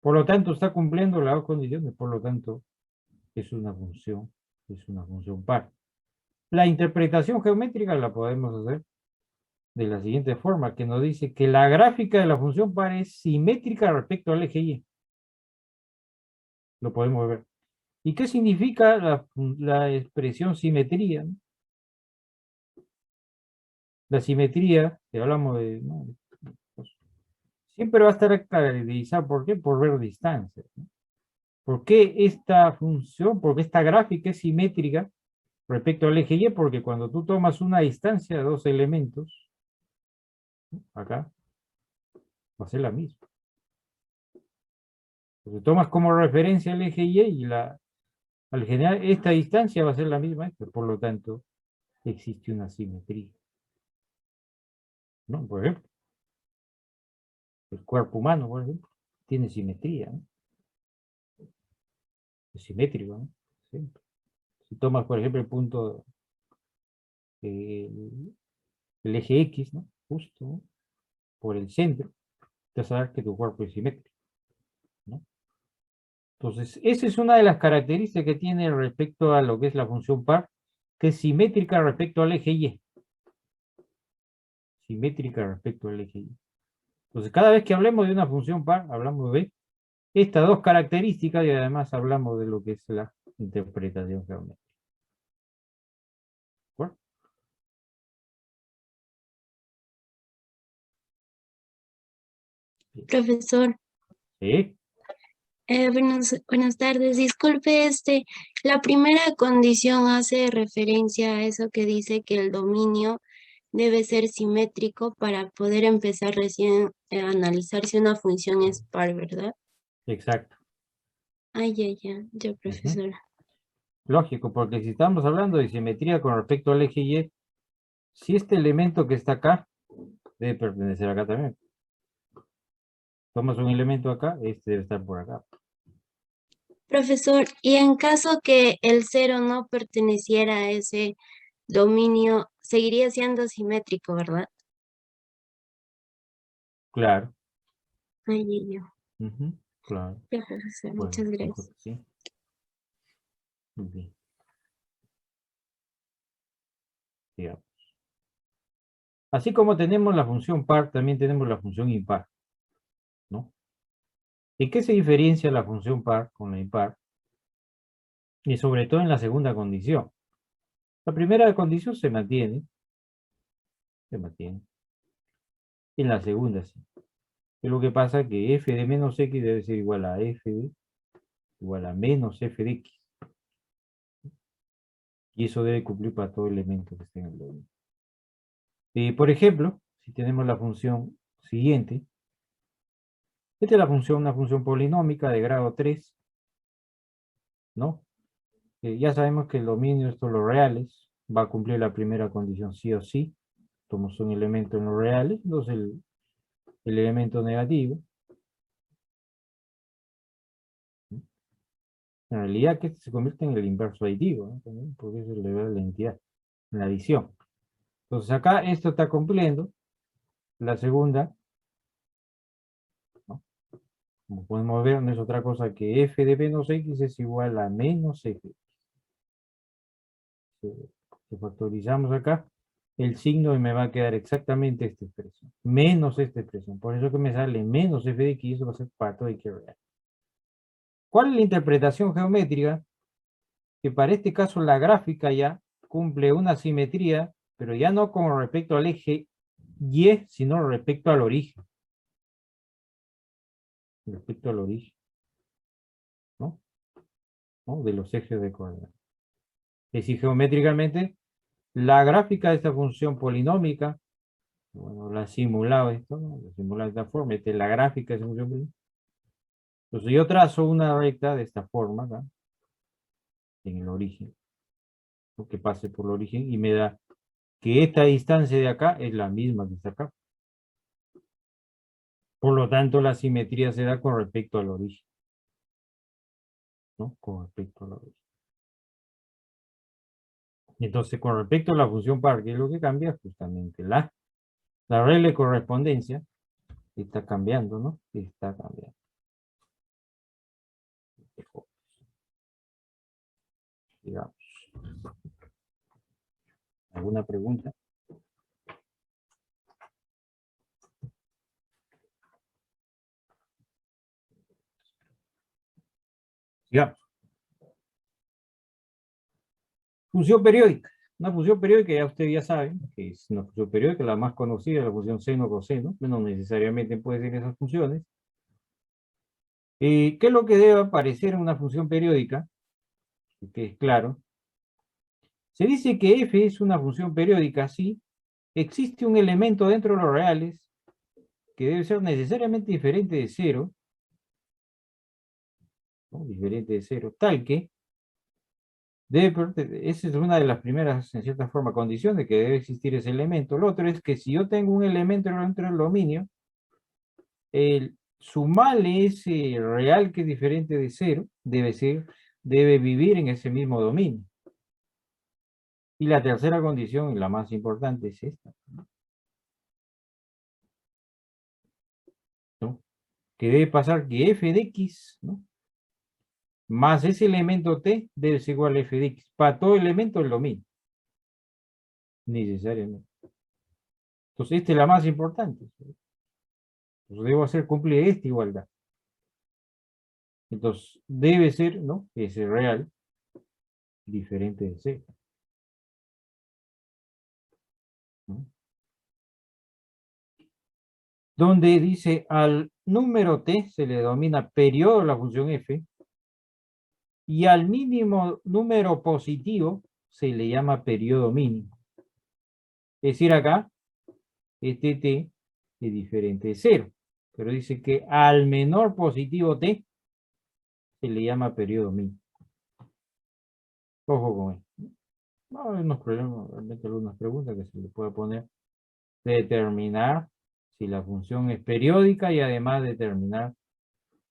Por lo tanto, está cumpliendo las dos condiciones, por lo tanto, es una función par. La interpretación geométrica la podemos hacer de la siguiente forma, que nos dice que la gráfica de la función par es simétrica respecto al eje Y. Lo podemos ver. ¿Y qué significa la expresión simetría? La simetría, que hablamos de, ¿no? Siempre va a estar caracterizada, ¿por qué? Por ver distancias, ¿no? ¿Por qué esta función, porque esta gráfica es simétrica respecto al eje Y? Porque cuando tú tomas una distancia de dos elementos, ¿no? Acá, va a ser la misma. Entonces tomas como referencia el eje Y y al generar esta distancia va a ser la misma, por lo tanto, existe una simetría. ¿No? Por ejemplo, el cuerpo humano, por ejemplo, tiene simetría, ¿no? Es simétrico, ¿no? Siempre. Si tomas, por ejemplo, el punto, el eje X, ¿no? Justo, ¿no? Por el centro, te vas a ver que tu cuerpo es simétrico, ¿no? Entonces, esa es una de las características que tiene respecto a lo que es la función par, que es simétrica respecto al eje Y. Simétrica respecto al eje Y. Entonces, cada vez que hablemos de una función par, hablamos de estas dos características y además hablamos de lo que es la interpretación geométrica. ¿De acuerdo? Profesor, Sí. buenas tardes. Disculpe, la primera condición hace referencia a eso que dice que el dominio debe ser simétrico para poder empezar recién a analizar si una función es par, ¿verdad? Exacto. Ay, ya, profesora. Lógico, porque si estamos hablando de simetría con respecto al eje Y, si este elemento que está acá debe pertenecer acá también. Tomas un elemento acá, este debe estar por acá. Profesor, y en caso que el cero no perteneciera a ese dominio, seguiría siendo simétrico, ¿verdad? Claro. Ay, Claro. ya, profesor, Bueno, muchas mejor gracias. sí. Muy bien. Digamos. Así como tenemos la función par, también tenemos la función impar, ¿no? ¿Y qué se diferencia la función par con la impar? Y sobre todo en la segunda condición. La primera condición se mantiene. En la segunda sí. Es lo que pasa que f de menos x debe ser igual a f de igual a menos f de x. Y eso debe cumplir para todo elemento que esté en el dominio. Por ejemplo, si tenemos la función siguiente, esta es una función polinómica de grado 3, ¿no? Ya sabemos que el dominio de estos los reales va a cumplir la primera condición sí o sí. Tomamos un elemento en los reales, entonces el elemento negativo. ¿No? En realidad que este se convierte en el inverso aditivo, ¿no? También, porque eso le da la entidad, en la adición. Entonces acá esto está cumpliendo la segunda, ¿no? Como podemos ver, no es otra cosa que f de menos x es igual a menos f. Si factorizamos acá, el signo y me va a quedar exactamente esta expresión, menos esta expresión. Por eso que me sale menos f de x, eso va a ser para todo x real. ¿Cuál es la interpretación geométrica? Que para este caso la gráfica ya cumple una simetría, pero ya no como respecto al eje Y, sino respecto al origen. Respecto al origen, ¿no? De los ejes de coordenadas. Es decir, geométricamente, la gráfica de esta función polinómica, bueno, la he simulado esto, ¿no? La he simulado de esta forma, esta es la gráfica de esta función polinómica. Entonces yo trazo una recta de esta forma, acá, en el origen, ¿no? Que pase por el origen y me da que esta distancia de acá es la misma que está acá. Por lo tanto, la simetría se da con respecto al origen, ¿no? Con respecto al origen. Entonces, con respecto a la función par, ¿qué es lo que cambia? Justamente la regla de correspondencia está cambiando, ¿no? Está cambiando. Digamos. ¿Alguna pregunta? Sigamos. Función periódica. Una función periódica, ya ustedes ya saben, que es una función periódica, la más conocida, la función seno-coseno, no necesariamente puede ser esas funciones. ¿Qué es lo que debe aparecer en una función periódica? Que es claro. Se dice que f es una función periódica si existe un elemento dentro de los reales que debe ser necesariamente diferente de cero, ¿no? Diferente de cero, tal que esa es una de las primeras, en cierta forma, condiciones que debe existir ese elemento. Lo otro es que si yo tengo un elemento dentro del dominio, el sumarle ese real que es diferente de cero, debe vivir en ese mismo dominio. Y la tercera condición, y la más importante, es esta, ¿no? Que debe pasar que f de x, ¿no? Más ese elemento t debe ser igual a f de x. Para todo elemento del dominio. Necesariamente. Entonces, esta es la más importante. Entonces, debo hacer cumplir esta igualdad. Entonces, debe ser, ¿no? Ese real diferente de cero, ¿no? Donde dice al número t se le denomina periodo de la función f y al mínimo número positivo se le llama periodo mínimo. Es decir, acá, este t es diferente de cero, pero dice que al menor positivo t se le llama periodo mínimo. Ojo con esto. No hay unos problemas, realmente algunas preguntas que se le puede poner. Determinar si la función es periódica y además determinar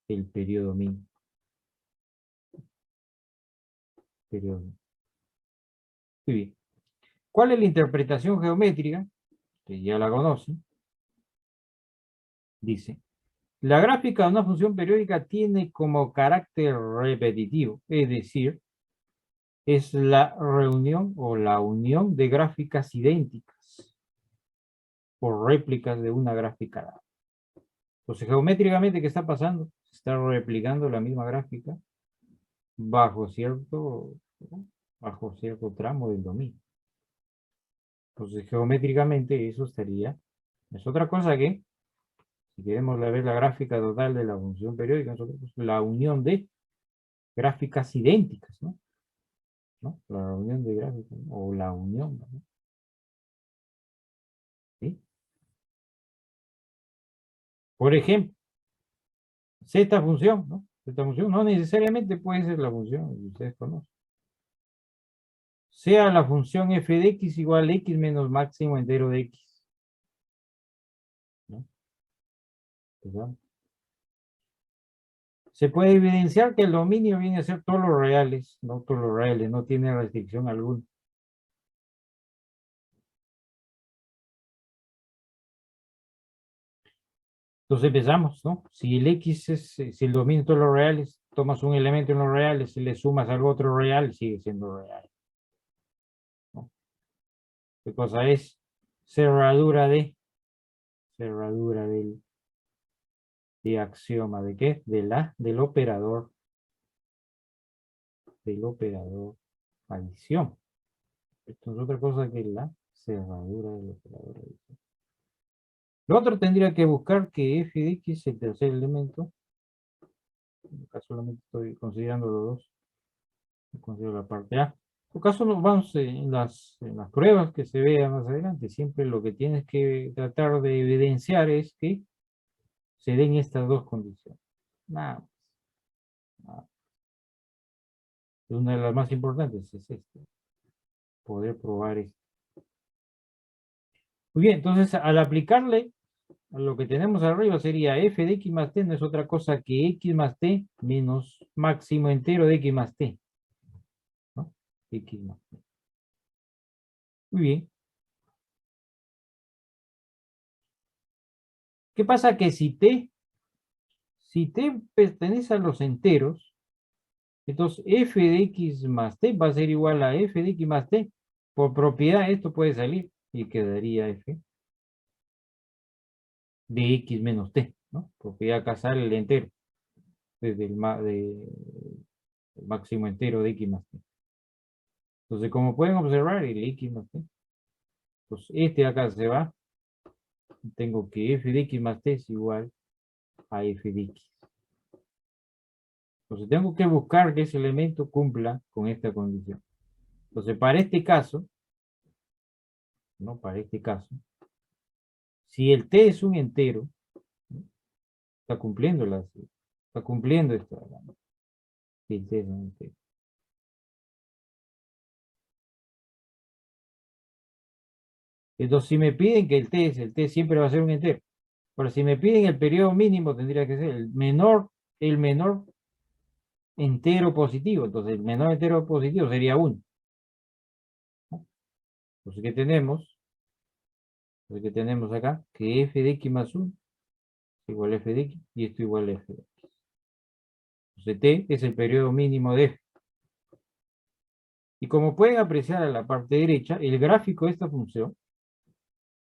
el periodo mínimo. Periodo. Muy bien. ¿Cuál es la interpretación geométrica? Que ya la conocen. Dice, la gráfica de una función periódica tiene como carácter repetitivo, es decir, es la reunión o la unión de gráficas idénticas o réplicas de una gráfica dada. Entonces, geométricamente, ¿qué está pasando? Se está replicando la misma gráfica bajo cierto tramo del dominio. Entonces, geométricamente, eso estaría. Es otra cosa que, si queremos ver la gráfica total de la función periódica, nosotros, la unión de gráficas idénticas, ¿no? La unión de gráficas, ¿no? O la unión, ¿no? ¿Sí? Por ejemplo, esta función, ¿no? Esta función no necesariamente puede ser la función que ustedes conocen. Sea la función f de x igual a x menos máximo entero de x. ¿No? ¿Verdad? Se puede evidenciar que el dominio viene a ser todos los reales, no todos los reales, no tiene restricción alguna. Entonces empezamos, ¿no? Si el x es, si el dominio de todos los reales, tomas un elemento en los reales y le sumas algo otro real, sigue siendo real, ¿no? ¿Qué cosa es? Cerradura de axioma, ¿de qué? Del operador adición. Esto es otra cosa que la cerradura del operador adición. Lo otro tendría que buscar que f de x es el tercer elemento. En este caso solamente estoy considerando los dos. Considero la parte A. En tu caso nos vamos en las pruebas que se vean más adelante. Siempre lo que tienes que tratar de evidenciar es que se den estas dos condiciones. Nada más. Nada. Una de las más importantes es esta. Poder probar esto. Muy bien, entonces al aplicarle a lo que tenemos arriba sería f de x más t no es otra cosa que x más t menos máximo entero de x más t. ¿No? X más t. Muy bien. ¿Qué pasa? Que si t pertenece a los enteros, entonces f de x más t va a ser igual a f de x más t. Por propiedad esto puede salir y quedaría f de x menos t, ¿no? Propiedad acá sale el entero, desde el máximo entero de x más t. Entonces, como pueden observar, el x más t, pues este acá se va. Tengo que f de x más t es igual a f de x. Entonces, tengo que buscar que ese elemento cumpla con esta condición. Entonces, para este caso, ¿no? Para este caso, si el t es un entero, ¿no? Está cumpliendo esta. Si el t es un entero. Entonces, si me piden que el t siempre va a ser un entero. Pero si me piden el periodo mínimo, tendría que ser el menor entero positivo. Entonces, el menor entero positivo sería 1. Entonces, ¿qué tenemos? Entonces, ¿qué tenemos acá? Que f de x más 1 es igual a f de x y esto igual a f de x. Entonces, t es el periodo mínimo de f. Y como pueden apreciar a la parte derecha, el gráfico de esta función,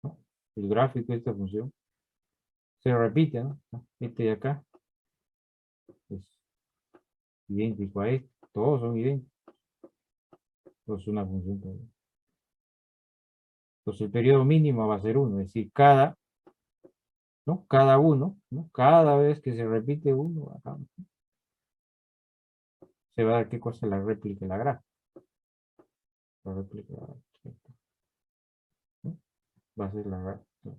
¿no? El gráfico de esta función se repite, ¿no? Este de acá es idéntico a este. Todos son idénticos. Entonces, una función también. Entonces, el periodo mínimo va a ser 1, es decir, cada uno, ¿no? Cada vez que se repite uno, acá, se va a dar qué cosa, la réplica de la gráfica. La réplica de la gráfica, ¿no? Va a ser la gráfica.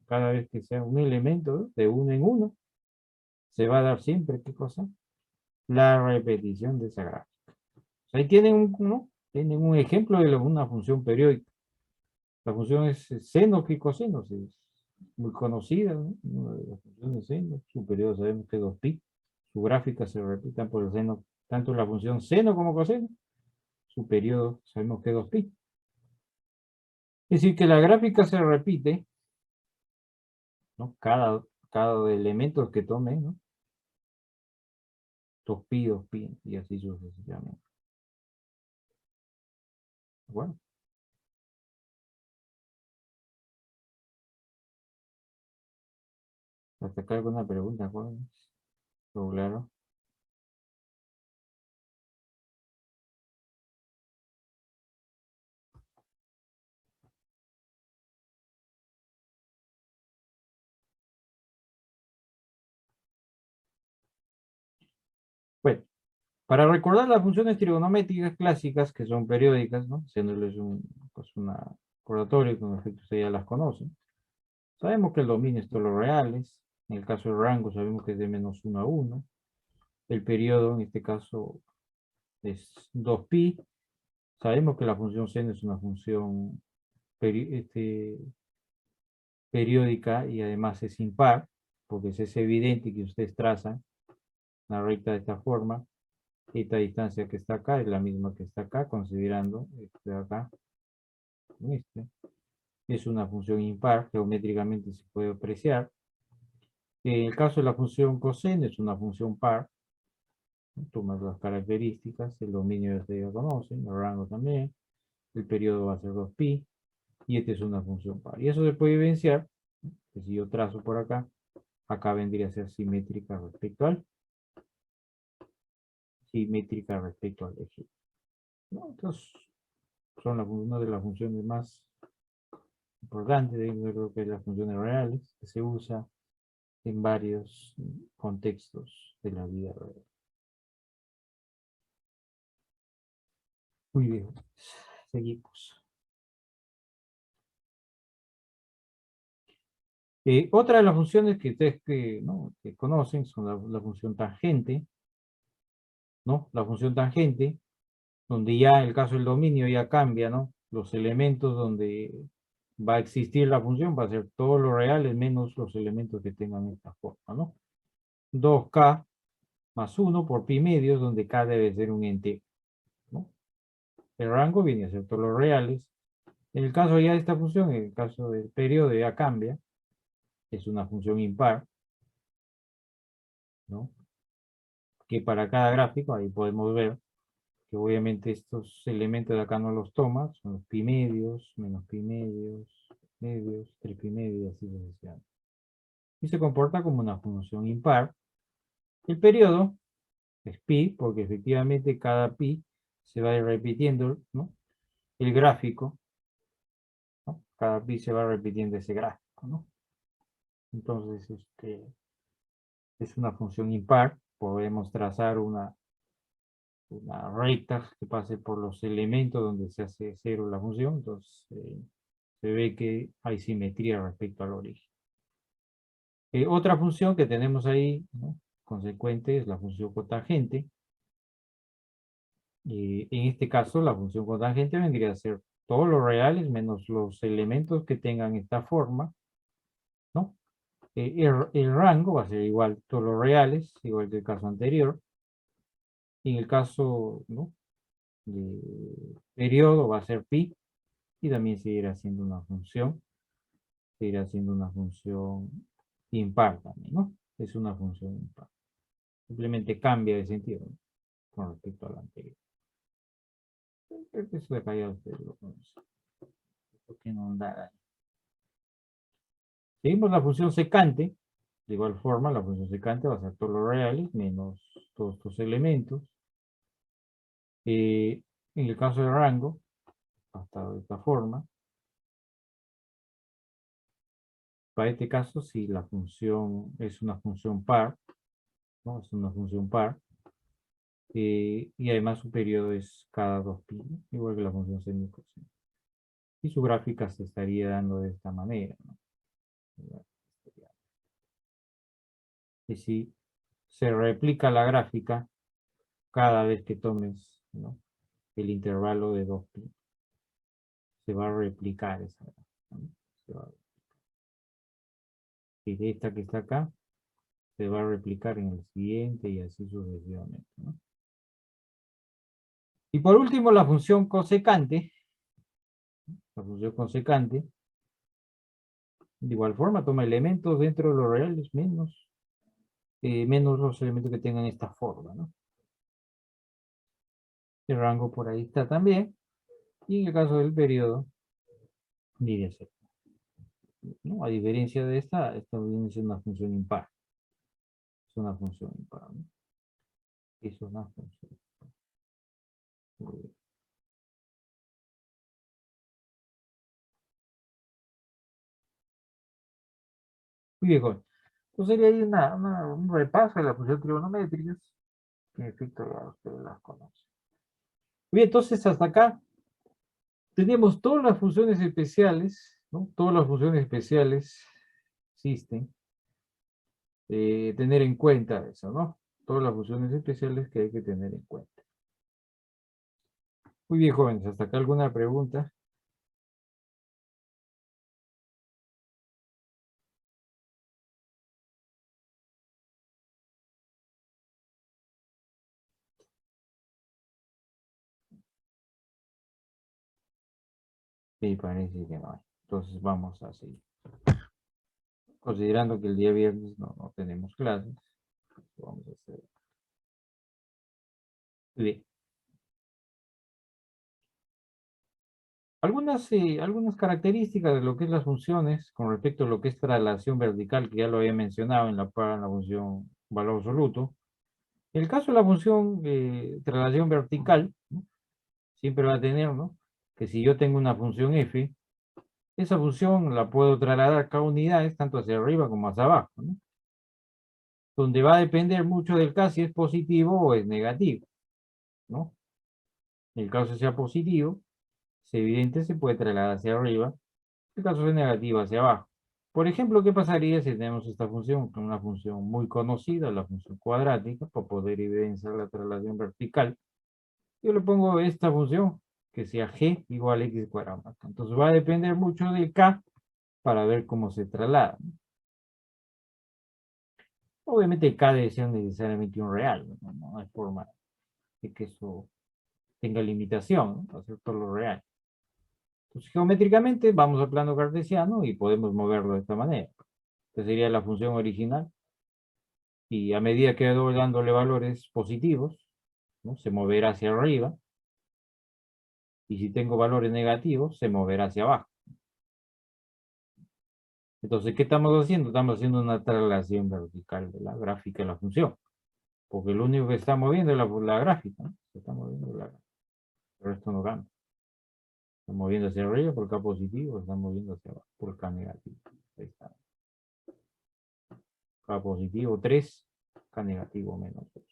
Cada vez que sea un elemento, ¿no? De uno en uno, se va a dar siempre qué cosa, la repetición de esa gráfica. O sea, ahí tienen ¿no? Tienen un ejemplo de una función periódica. La función es seno y coseno, es muy conocida, ¿no? Una de las funciones seno, su periodo sabemos que es 2pi. Su gráfica se repite por el seno, tanto la función seno como coseno. Su periodo sabemos que es 2pi. Es decir, que la gráfica se repite, ¿no? Cada elemento que tome, ¿no? 2pi, 2pi, y así sucesivamente. Bueno. Hasta acá alguna pregunta, Juan. ¿Todo claro? Bueno, para recordar las funciones trigonométricas clásicas, que son periódicas, ¿no? Haciéndoles pues una recordatorio, con efecto ustedes ya las conocen. Sabemos que el dominio es todos los reales. En el caso del rango sabemos que es de menos 1 a 1. El periodo, en este caso, es 2pi. Sabemos que la función seno es una función periódica y además es impar, porque es evidente que ustedes trazan una recta de esta forma. Esta distancia que está acá es la misma que está acá, considerando este de acá. Este. Es una función impar, geométricamente se puede apreciar. En el caso de la función coseno es una función par. Toma las características, el dominio ya ustedes conocen, el rango también. El periodo va a ser 2pi. Y esta es una función par. Y eso se puede evidenciar, que si yo trazo por acá, acá vendría a ser simétrica respecto al eje. ¿No? Entonces, son una de las funciones más importantes, yo creo que las funciones reales, que se usa en varios contextos de la vida real. Muy bien, seguimos. Otra de las funciones que ustedes que conocen son la función tangente, ¿no? La función tangente, donde ya en el caso del dominio ya cambia, ¿no? Los elementos donde va a existir la función va a ser todos los reales menos los elementos que tengan esta forma, ¿no? 2k más 1 por pi medios, donde k debe ser un entero, ¿no? El rango viene a ser todos los reales En el caso ya de esta función, en el caso del periodo ya cambia, es una función impar, ¿no? Que para cada gráfico, ahí podemos ver que obviamente estos elementos de acá no los toma, son los pi medios, menos pi medios, medios, 3 pi medios, así sucesivamente. Y se comporta como una función impar. El periodo es pi, porque efectivamente cada pi se va a ir repitiendo, ¿no? El gráfico, ¿no? Cada pi se va repitiendo ese gráfico, ¿no? Entonces, es una función impar. Podemos trazar una recta que pase por los elementos donde se hace cero la función. Entonces, se ve que hay simetría respecto al origen. Otra función que tenemos ahí, ¿no? Consecuente, es la función cotangente. En este caso, la función cotangente vendría a ser todos los reales menos los elementos que tengan esta forma, ¿no? El rango va a ser igual todos los reales, igual que el caso anterior. En el caso, ¿no?, de periodo va a ser pi, y también seguirá siendo una función impar también, ¿no? Es una función impar. Simplemente cambia de sentido, ¿no?, con respecto a la anterior. Creo que eso de acá ya ustedes lo conocen. ¿Por qué no andar ahí? Seguimos la función secante. De igual forma, la función secante va a ser todos los reales menos todos estos elementos. En el caso del rango, hasta de esta forma. Para este caso, si la función es una función par, ¿no? Es una función par. Y además su periodo es cada 2pi, ¿no? Igual que la función semicoseno. Y su gráfica se estaría dando de esta manera, ¿no? Y si se replica la gráfica cada vez que tomes, ¿no?, el intervalo de 2pi, se va a replicar esa gráfica, ¿no? Y de esta que está acá, se va a replicar en el siguiente y así sucesivamente, ¿no? Y por último, la función cosecante. La función cosecante, de igual forma, toma elementos dentro de los reales menos los elementos que tengan esta forma, ¿no? El rango por ahí está también. Y en el caso del periodo, diría ser, ¿no? A diferencia de esta viene siendo una función impar. Es una función impar, ¿no? Es una función impar. Muy bien, joven. Entonces sería ahí un repaso de las funciones trigonométricas, que en efecto ya ustedes las conocen. Bien, entonces hasta acá tenemos todas las funciones especiales, ¿no? Todas las funciones especiales existen. Tener en cuenta eso, ¿no? Todas las funciones especiales que hay que tener en cuenta. Muy bien, jóvenes, hasta acá alguna pregunta. Sí, parece que no hay. Entonces vamos a seguir. Considerando que el día viernes no tenemos clases, vamos a hacer. Muy bien. Algunas características de lo que es las funciones con respecto a lo que es traslación vertical, que ya lo había mencionado en la función valor absoluto. En el caso de la función traslación vertical, ¿no?, siempre va a tener, ¿no?, que si yo tengo una función f, esa función la puedo trasladar cada unidades, tanto hacia arriba como hacia abajo, ¿no?, donde va a depender mucho del caso si es positivo o es negativo, ¿no? En el caso sea positivo, es evidente, se puede trasladar hacia arriba. En el caso es negativo, hacia abajo. Por ejemplo, ¿qué pasaría si tenemos esta función, con una función muy conocida, la función cuadrática, para poder evidenciar la traslación vertical? Yo le pongo esta función, que sea g igual a x cuadrado. Entonces va a depender mucho de k para ver cómo se traslada, ¿no? Obviamente el k debe ser necesariamente un real, ¿no? No hay forma de que eso tenga limitación, ¿no?, para hacer todo lo real. Entonces, geométricamente vamos al plano cartesiano y podemos moverlo de esta manera. Esta sería la función original. Y a medida que voy dándole valores positivos, ¿no? Se moverá hacia arriba. Y si tengo valores negativos, se moverá hacia abajo. Entonces, ¿qué estamos haciendo? Estamos haciendo una traslación vertical de la gráfica de la función. Porque lo único que está moviendo es la gráfica, ¿no? Se está moviendo la gráfica. El resto no cambia. Está moviendo hacia arriba por K positivo, está moviendo hacia abajo por K negativo. Ahí está. K positivo 3, K negativo menos 2.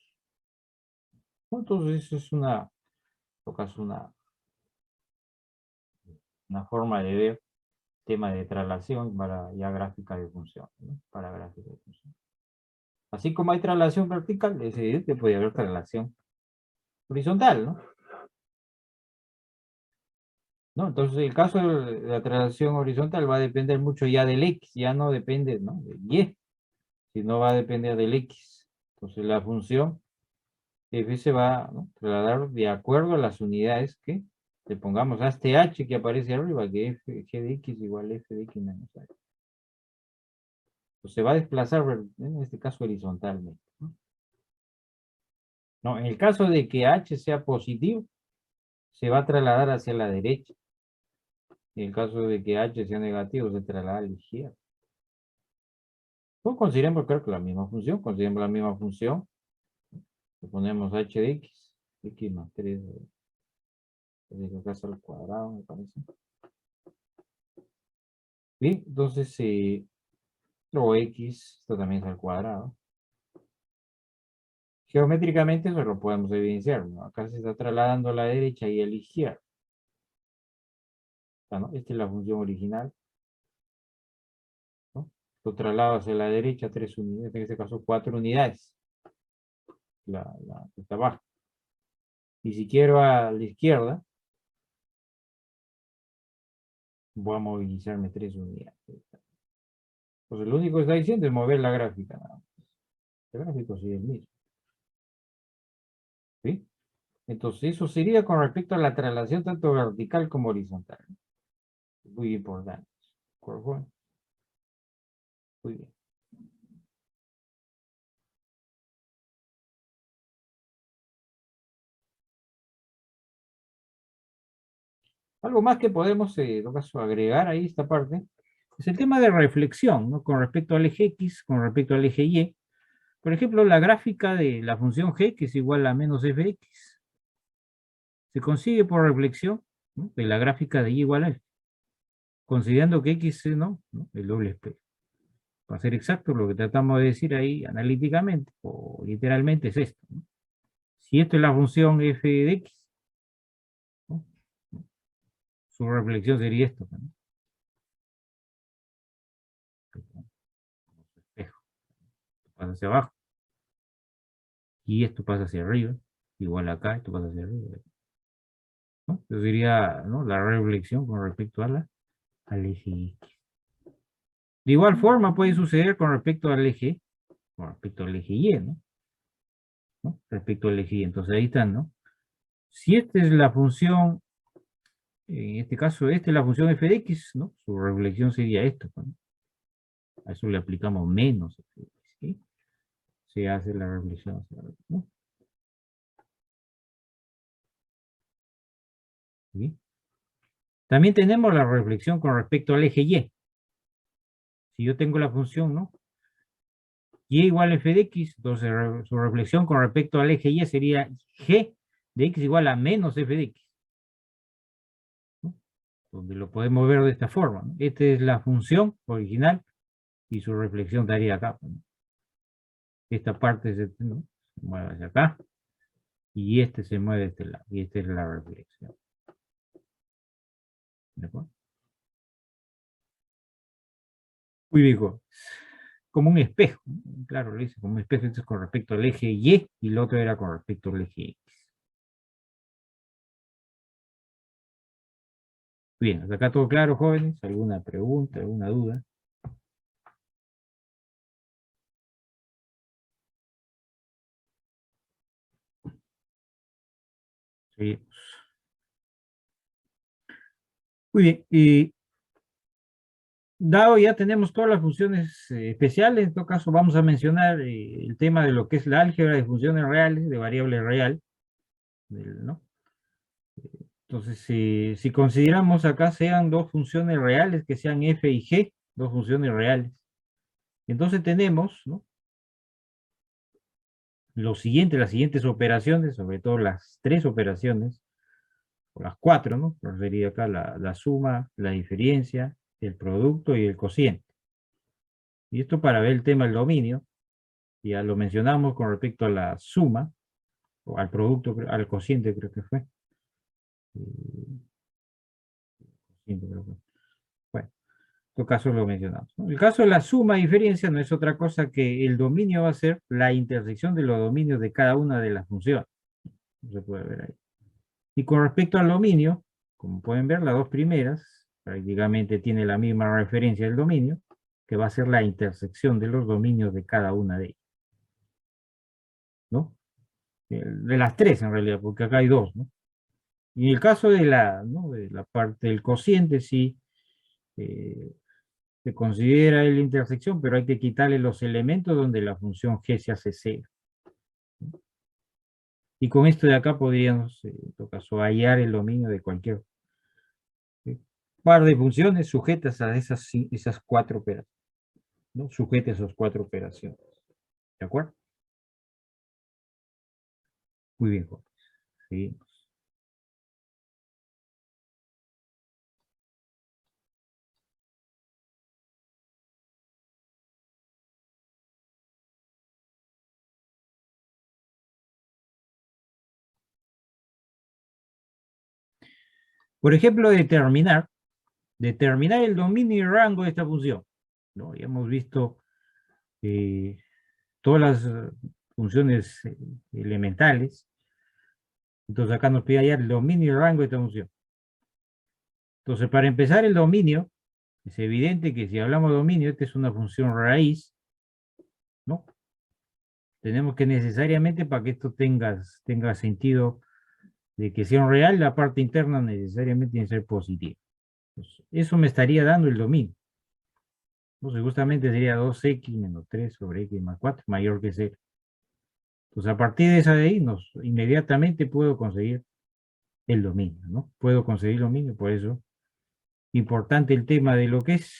Entonces, eso es una forma de ver tema de traslación para ya gráfica de función, ¿no? Para gráfica de función. Así como hay traslación vertical, es evidente que puede haber traslación horizontal, ¿no? ¿No? Entonces, el caso de la traslación horizontal va a depender mucho ya del X, ya no depende, ¿no? Del Y, sino va a depender del X. Entonces, la función f se va a, ¿no? trasladar de acuerdo a las unidades que le pongamos a este h que aparece arriba, que f, g de x igual a f de x menos h. Pues se va a desplazar, en este caso, horizontalmente, ¿no? No, en el caso de que h sea positivo, se va a trasladar hacia la derecha. En el caso de que h sea negativo, se traslada a la izquierda. Pues consideremos, creo que la misma función, consideremos la misma función. Le ponemos h de x más 3, en el caso al cuadrado, me parece. Bien, entonces, lo x, esto también es al cuadrado. Geométricamente eso lo podemos evidenciar, ¿no? Acá se está trasladando a la derecha y a la izquierda. ¿No? Esta es la función original, ¿no? Lo traslado hacia la derecha 3 unidades, en este caso 4 unidades. La que está abajo. Y si quiero a la izquierda, voy a movilizarme 3 unidades. Pues lo único que está diciendo es mover la gráfica. ¿No? El gráfico sigue el mismo. ¿Sí? Entonces eso sería con respecto a la traslación tanto vertical como horizontal. Muy importante. Muy bien. Algo más que podemos, en todo caso, agregar ahí esta parte, es el tema de reflexión, ¿no? Con respecto al eje X, con respecto al eje Y. Por ejemplo, la gráfica de la función G, que es igual a menos fx, se consigue por reflexión, ¿no? De la gráfica de Y igual a F, considerando que X es, ¿no? El doble espejo. Para ser exacto, lo que tratamos de decir ahí analíticamente, o literalmente, es esto, ¿no? Si esto es la función f de x, ¿no? Su reflexión sería esto, ¿no? Espejo. Pasa hacia abajo. Y esto pasa hacia arriba. Igual acá, esto pasa hacia arriba. ¿No? Eso sería, ¿no? La reflexión con respecto a al eje X. De igual forma puede suceder con respecto al eje, con respecto al eje Y, ¿no? Respecto al eje Y. Entonces ahí están, ¿no? Si esta es la función, en este caso, esta es la función f de x, ¿no? Su reflexión sería esto, ¿no? A eso le aplicamos menos f de x, ¿sí? Se hace la reflexión hacia arriba, ¿no? ¿Sí? También tenemos la reflexión con respecto al eje Y. Si yo tengo la función, ¿no? Y igual a f de x, entonces su reflexión con respecto al eje Y sería g de x igual a menos f de x. ¿No? Donde lo podemos ver de esta forma, ¿no? Esta es la función original y su reflexión daría acá, ¿no? Esta parte ¿no? Se mueve hacia acá y este se mueve de este lado y esta es la reflexión. ¿De acuerdo? Muy bien, como un espejo, ¿no? Claro, lo dice como un espejo, esto es con respecto al eje Y y el otro era con respecto al eje X. Bien, hasta acá todo claro, jóvenes. ¿Alguna pregunta, alguna duda? Sí. Muy bien, y dado ya tenemos todas las funciones especiales, en todo caso vamos a mencionar el tema de lo que es la álgebra de funciones reales, de variable real, ¿no? Entonces, si consideramos acá sean dos funciones reales, que sean f y g, dos funciones reales. Entonces tenemos, ¿no?, las siguientes operaciones, sobre todo las tres operaciones, o las cuatro, ¿no? Sería acá la suma, la diferencia, el producto y el cociente. Y esto para ver el tema del dominio, ya lo mencionamos con respecto a la suma, o al producto, al cociente creo que fue. Cociente creo que fue. Bueno, en todo caso lo mencionamos, ¿no? El caso de la suma diferencia no es otra cosa que el dominio va a ser la intersección de los dominios de cada una de las funciones. Se puede ver ahí. Y con respecto al dominio, como pueden ver, las dos primeras prácticamente tienen la misma referencia del dominio, que va a ser la intersección de los dominios de cada una de ellas, ¿no? De las tres en realidad, porque acá hay dos, ¿no? Y en el caso de ¿no?, de la parte del cociente, sí, se considera la intersección, pero hay que quitarle los elementos donde la función g se hace cero. Y con esto de acá podríamos, en todo caso, hallar el dominio de cualquier par de funciones sujetas a esas cuatro operaciones, ¿no? Sujetas a esas cuatro operaciones. ¿De acuerdo? Muy bien, Jorge. Seguimos. Por ejemplo, determinar el dominio y rango de esta función, ¿no? Ya hemos visto todas las funciones elementales. Entonces acá nos pide hallar el dominio y rango de esta función. Entonces, para empezar, el dominio, es evidente que si hablamos de dominio, esta es una función raíz, ¿no? Tenemos que necesariamente, para que esto tenga sentido de que sea un real, la parte interna necesariamente tiene que ser positiva. Entonces, eso me estaría dando el dominio. Entonces, justamente sería 2x menos 3 sobre x más 4, mayor que 0. Entonces, a partir de esa de ahí, inmediatamente puedo conseguir el dominio, ¿no? Puedo conseguir el dominio, por eso, importante el tema de lo que es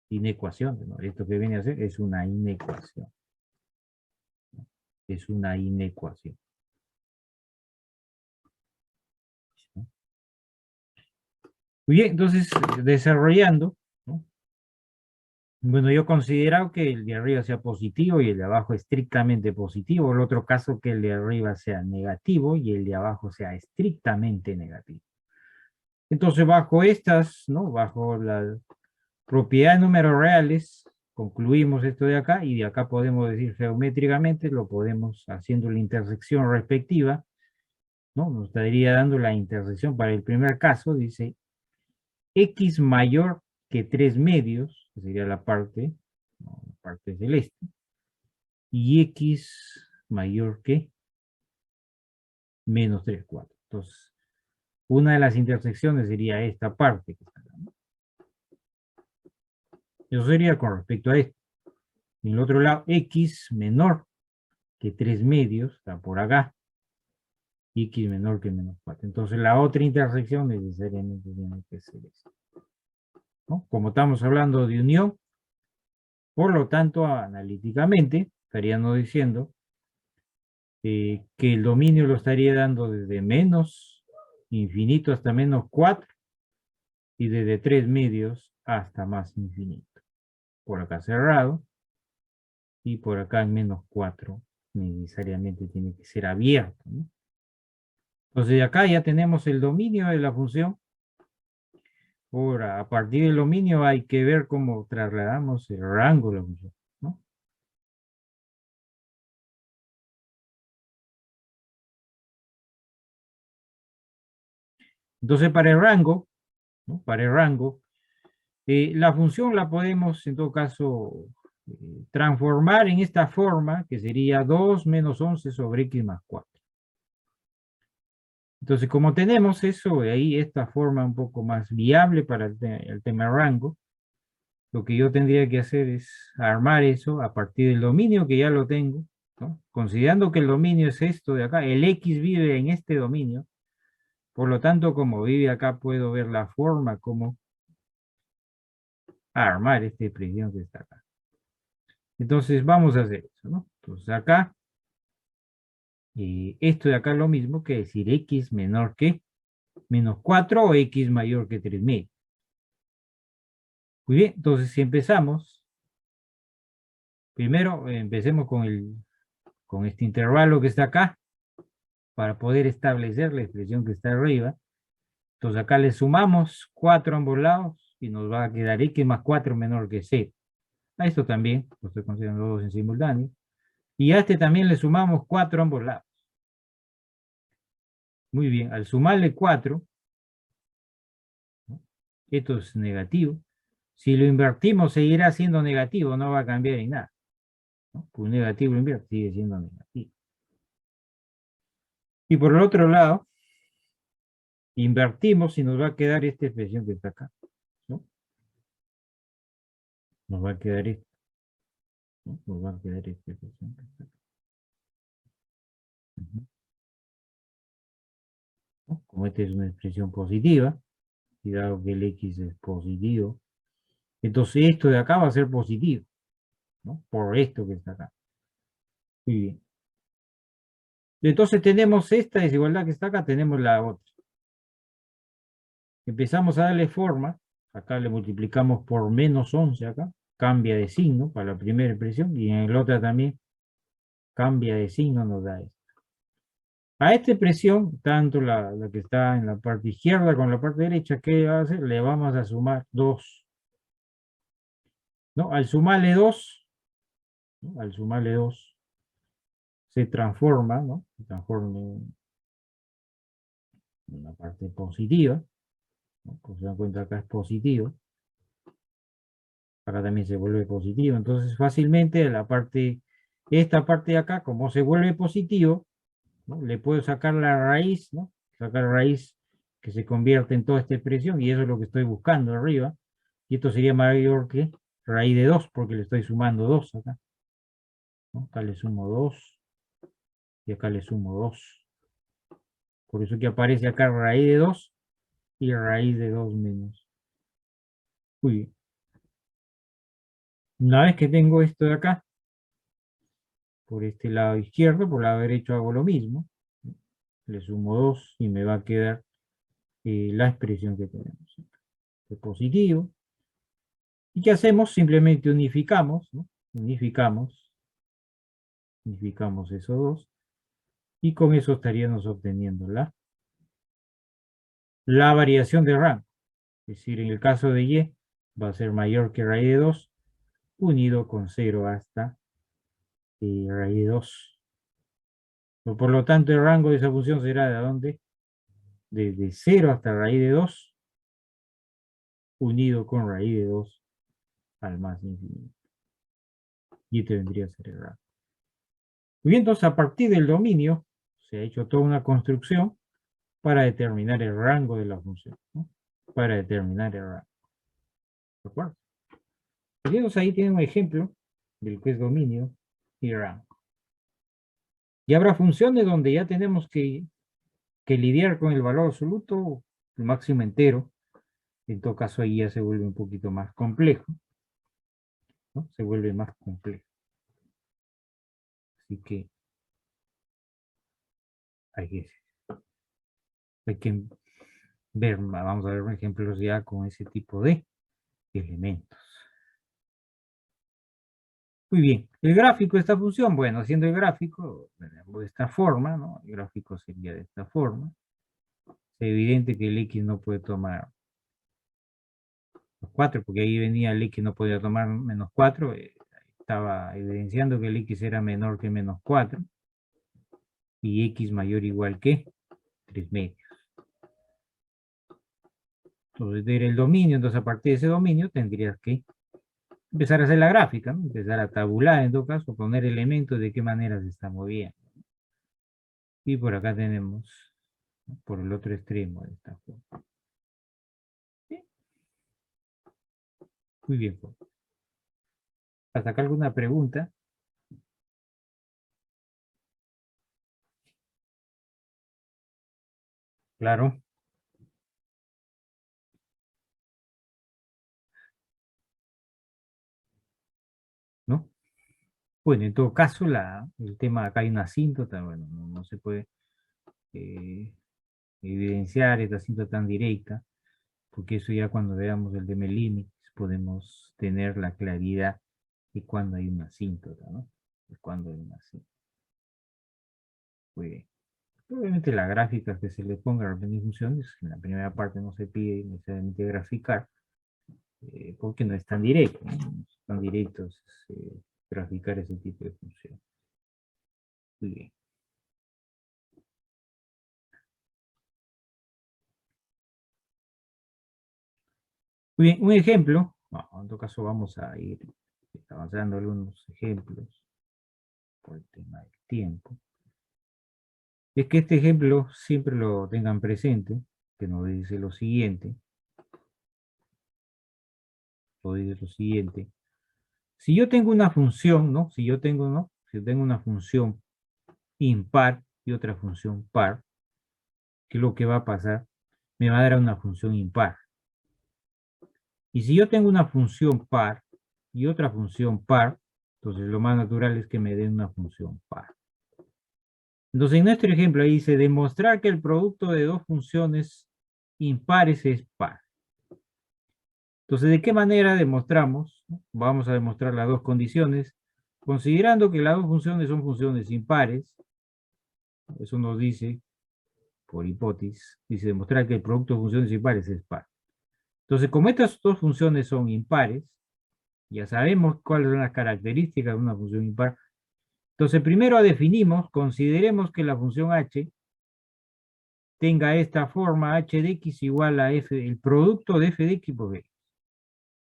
inecuación, ¿no? Esto que viene a ser es una inecuación. Es una inecuación. Muy bien, entonces, desarrollando, ¿no? Bueno, yo considero que el de arriba sea positivo y el de abajo estrictamente positivo. El otro caso, que el de arriba sea negativo y el de abajo sea estrictamente negativo. Entonces, bajo estas, ¿no?, bajo la propiedad de números reales, concluimos esto de acá, y de acá podemos decir geométricamente, lo podemos haciendo la intersección respectiva, ¿no? Nos estaría dando la intersección para el primer caso, dice x mayor que 3 medios, que sería la parte, ¿no?, la parte celeste, y x mayor que menos 3 cuartos. Entonces, una de las intersecciones sería esta parte que está acá, ¿no? Eso sería con respecto a esto. En el otro lado, x menor que 3 medios, está por acá, y x menor que menos 4. Entonces, la otra intersección necesariamente tiene que ser esta, ¿no? Como estamos hablando de unión, por lo tanto, analíticamente, estaríamos diciendo que el dominio lo estaría dando desde menos infinito hasta menos 4, y desde 3 medios hasta más infinito. Por acá cerrado, y por acá en menos 4 necesariamente tiene que ser abierto, ¿no? Entonces de acá ya tenemos el dominio de la función. Ahora, a partir del dominio hay que ver cómo trasladamos el rango de la función, ¿no? Entonces para el rango, ¿no?, para el rango, la función la podemos en todo caso transformar en esta forma, que sería 2 menos 11 sobre x más 4. Entonces, como tenemos eso, ahí esta forma un poco más viable para el tema rango, lo que yo tendría que hacer es armar eso a partir del dominio que ya lo tengo, ¿no? Considerando que el dominio es esto de acá, el X vive en este dominio, por lo tanto, como vive acá, puedo ver la forma como armar esta expresión que está acá. Entonces, vamos a hacer eso, ¿no? Entonces, acá, esto de acá es lo mismo que decir X menor que menos 4 o X mayor que 3 medio. Muy bien, entonces si empezamos, primero empecemos con este intervalo que está acá, para poder establecer la expresión que está arriba. Entonces acá le sumamos 4 a ambos lados y nos va a quedar X más 4 menor que 0. A esto también, lo estoy considerando los dos en simultáneo. Y a este también le sumamos 4 a ambos lados. Muy bien, al sumarle 4, ¿no? Esto es negativo. Si lo invertimos, seguirá siendo negativo, no va a cambiar en nada, ¿no? Pues negativo lo invierte, sigue siendo negativo. Y por el otro lado, invertimos y nos va a quedar esta expresión que está acá, ¿no? Nos va a quedar esto, ¿no? Nos va a quedar esta expresión que está acá. ¿No? Como esta es una expresión positiva, y dado que el X es positivo, entonces esto de acá va a ser positivo, ¿no? Por esto que está acá. Muy bien. Entonces tenemos esta desigualdad que está acá, tenemos la otra. Empezamos a darle forma, acá le multiplicamos por menos 11 acá, cambia de signo para la primera expresión, y en la otra también cambia de signo, nos da esto. A esta expresión, tanto la que está en la parte izquierda con la parte derecha, ¿qué va a hacer? Le vamos a sumar 2. ¿No? Al sumarle 2, ¿no? Al sumarle 2, se transforma, ¿no? Se transforma en una parte positiva, ¿no? Como se dan cuenta acá es positivo. Acá también se vuelve positivo. Entonces fácilmente esta parte de acá, como se vuelve positivo, ¿no? Le puedo sacar la raíz, ¿no? Sacar raíz que se convierte en toda esta expresión, y eso es lo que estoy buscando arriba. Y esto sería mayor que raíz de 2, porque le estoy sumando 2 acá, ¿no? Acá le sumo 2, y acá le sumo 2. Por eso que aparece acá raíz de 2 y raíz de 2 menos. Muy bien. Una vez que tengo esto de acá, por este lado izquierdo, por el lado derecho hago lo mismo. Le sumo 2 y me va a quedar la expresión que tenemos. Es positivo. ¿Y qué hacemos? Simplemente unificamos, ¿no? Unificamos esos dos. Y con eso estaríamos obteniendo la variación de rango. Es decir, en el caso de Y, va a ser mayor que raíz de 2, unido con 0 hasta raíz de 2. Por lo tanto, el rango de esa función será ¿de dónde? Desde 0 hasta raíz de 2, unido con raíz de 2 al más infinito. Y este vendría a ser el rango. Muy bien, entonces a partir del dominio se ha hecho toda una construcción para determinar el rango de la función, ¿no? Para determinar el rango. ¿De acuerdo? Entonces ahí tiene un ejemplo del que es dominio y rango. Y habrá funciones donde ya tenemos que lidiar con el valor absoluto, el máximo entero. En todo caso ahí ya se vuelve un poquito más complejo, ¿no? Se vuelve más complejo. Así que hay que ver, vamos a ver ejemplos ya con ese tipo de elementos. Muy bien, el gráfico de esta función, bueno, haciendo el gráfico de esta forma, ¿no? El gráfico sería de esta forma. Es evidente que el X no puede tomar 4, porque ahí venía el X no podía tomar menos 4, estaba evidenciando que el X era menor que menos 4, y X mayor o igual que 3 medios. Entonces, era el dominio, entonces a partir de ese dominio tendrías que empezar a hacer la gráfica, ¿no? Empezar a tabular, en todo caso, poner elementos de qué manera se está moviendo. Y por acá tenemos ¿no? Por el otro extremo de esta forma. ¿Sí? Muy bien, Jorge. ¿Hasta acá alguna pregunta? Claro. ¿No? Bueno, en todo caso, el tema acá hay una asíntota, bueno, no se puede eh, evidenciar esta asíntota tan directa, porque eso ya cuando veamos el de Melímix podemos tener la claridad de cuando hay una asíntota, ¿no? De cuando hay una asíntota. Muy bien. Obviamente las gráficas que se le ponga a representar funciones, en la primera parte no se pide necesariamente graficar, porque no es tan directo, ¿no? No es tan directo graficar ese tipo de funciones. Muy bien. Muy bien, un ejemplo, en todo caso vamos a ir avanzando algunos ejemplos por el tema del tiempo. Es que este ejemplo siempre lo tengan presente, que nos dice lo siguiente. Si yo tengo una función, ¿no? Si yo tengo una función impar y otra función par, ¿qué es lo que va a pasar? Me va a dar una función impar. Y si yo tengo una función par y otra función par, entonces lo más natural es que me den una función par. Entonces en nuestro ejemplo ahí dice demostrar que el producto de dos funciones impares es par. Entonces, ¿de qué manera demostramos? Vamos a demostrar las dos condiciones, considerando que las dos funciones son funciones impares. Eso nos dice, por hipótesis, dice demostrar que el producto de funciones impares es par. Entonces, como estas dos funciones son impares, ya sabemos cuáles son las características de una función impar. Entonces, primero definimos, consideremos que la función h tenga esta forma, h de x igual a f, el producto de f de x por b.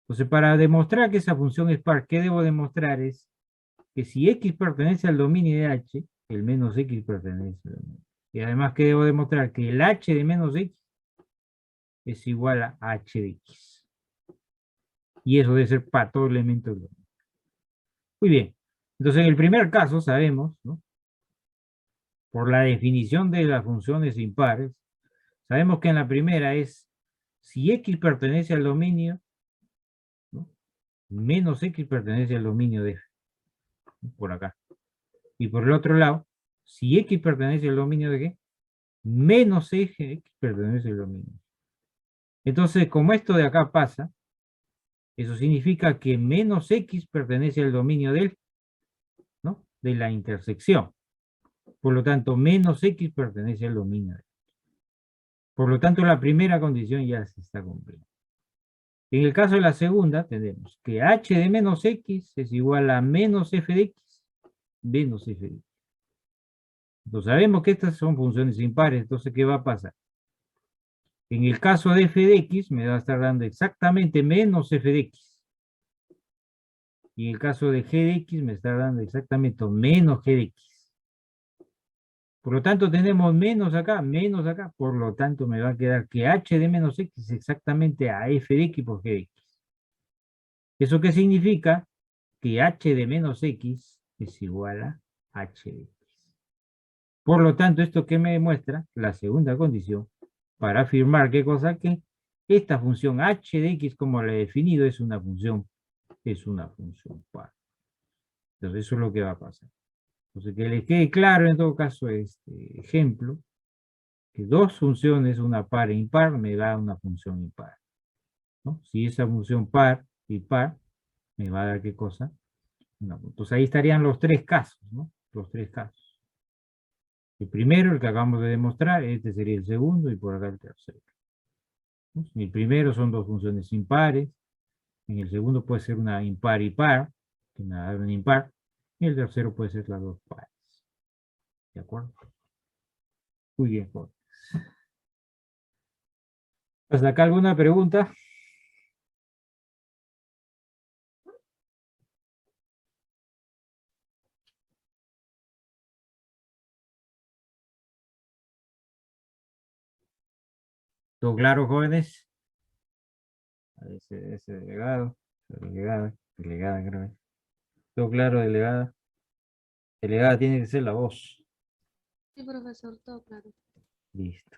Entonces, para demostrar que esa función es par, ¿qué debo demostrar? Es que si x pertenece al dominio de h, el menos x pertenece al dominio. Y además, ¿qué debo demostrar? Que el h de menos x es igual a h de x. Y eso debe ser para todo elemento del dominio. Muy bien. Entonces, en el primer caso sabemos, ¿no? Por la definición de las funciones impares, sabemos que en la primera es si x pertenece al dominio, ¿no? Menos x pertenece al dominio de f, ¿no? Por acá. Y por el otro lado, si x pertenece al dominio de qué, menos x pertenece al dominio. Entonces, como esto de acá pasa, eso significa que menos x pertenece al dominio del, ¿no? De la intersección. Por lo tanto, menos x pertenece al dominio del. Por lo tanto, la primera condición ya se está cumpliendo. En el caso de la segunda, tenemos que h de menos x es igual a menos f de x menos f de x. Entonces sabemos que estas son funciones impares, entonces ¿qué va a pasar? En el caso de f de x me va a estar dando exactamente menos f de x. Y en el caso de g de x me está dando exactamente menos g de x. Por lo tanto tenemos menos acá, por lo tanto me va a quedar que h de menos x es exactamente a f de x por g de x. ¿Eso qué significa? Que h de menos x es igual a h de x. Por lo tanto, ¿esto qué me demuestra? La segunda condición para afirmar qué cosa, que esta función h de x como la he definido es una función par. Entonces eso es lo que va a pasar. Entonces que les quede claro en todo caso este ejemplo, que dos funciones, una par e impar, me da una función impar, ¿no? Si esa función par y par, me va a dar qué cosa. Entonces ahí estarían los tres casos, ¿no? Los tres casos. El primero, el que acabamos de demostrar, este sería el segundo y por acá el tercero. ¿No? En el primero son dos funciones impares, en el segundo puede ser una impar y par, que me da un impar, y el tercero puede ser las dos pares. ¿De acuerdo? Muy bien, Jorge. ¿Hasta acá alguna pregunta? ¿Todo claro, jóvenes? Ese delegado, delegada, creo. ¿Todo claro, delegada? Delegada tiene que ser la voz. Sí, profesor, todo claro. Listo.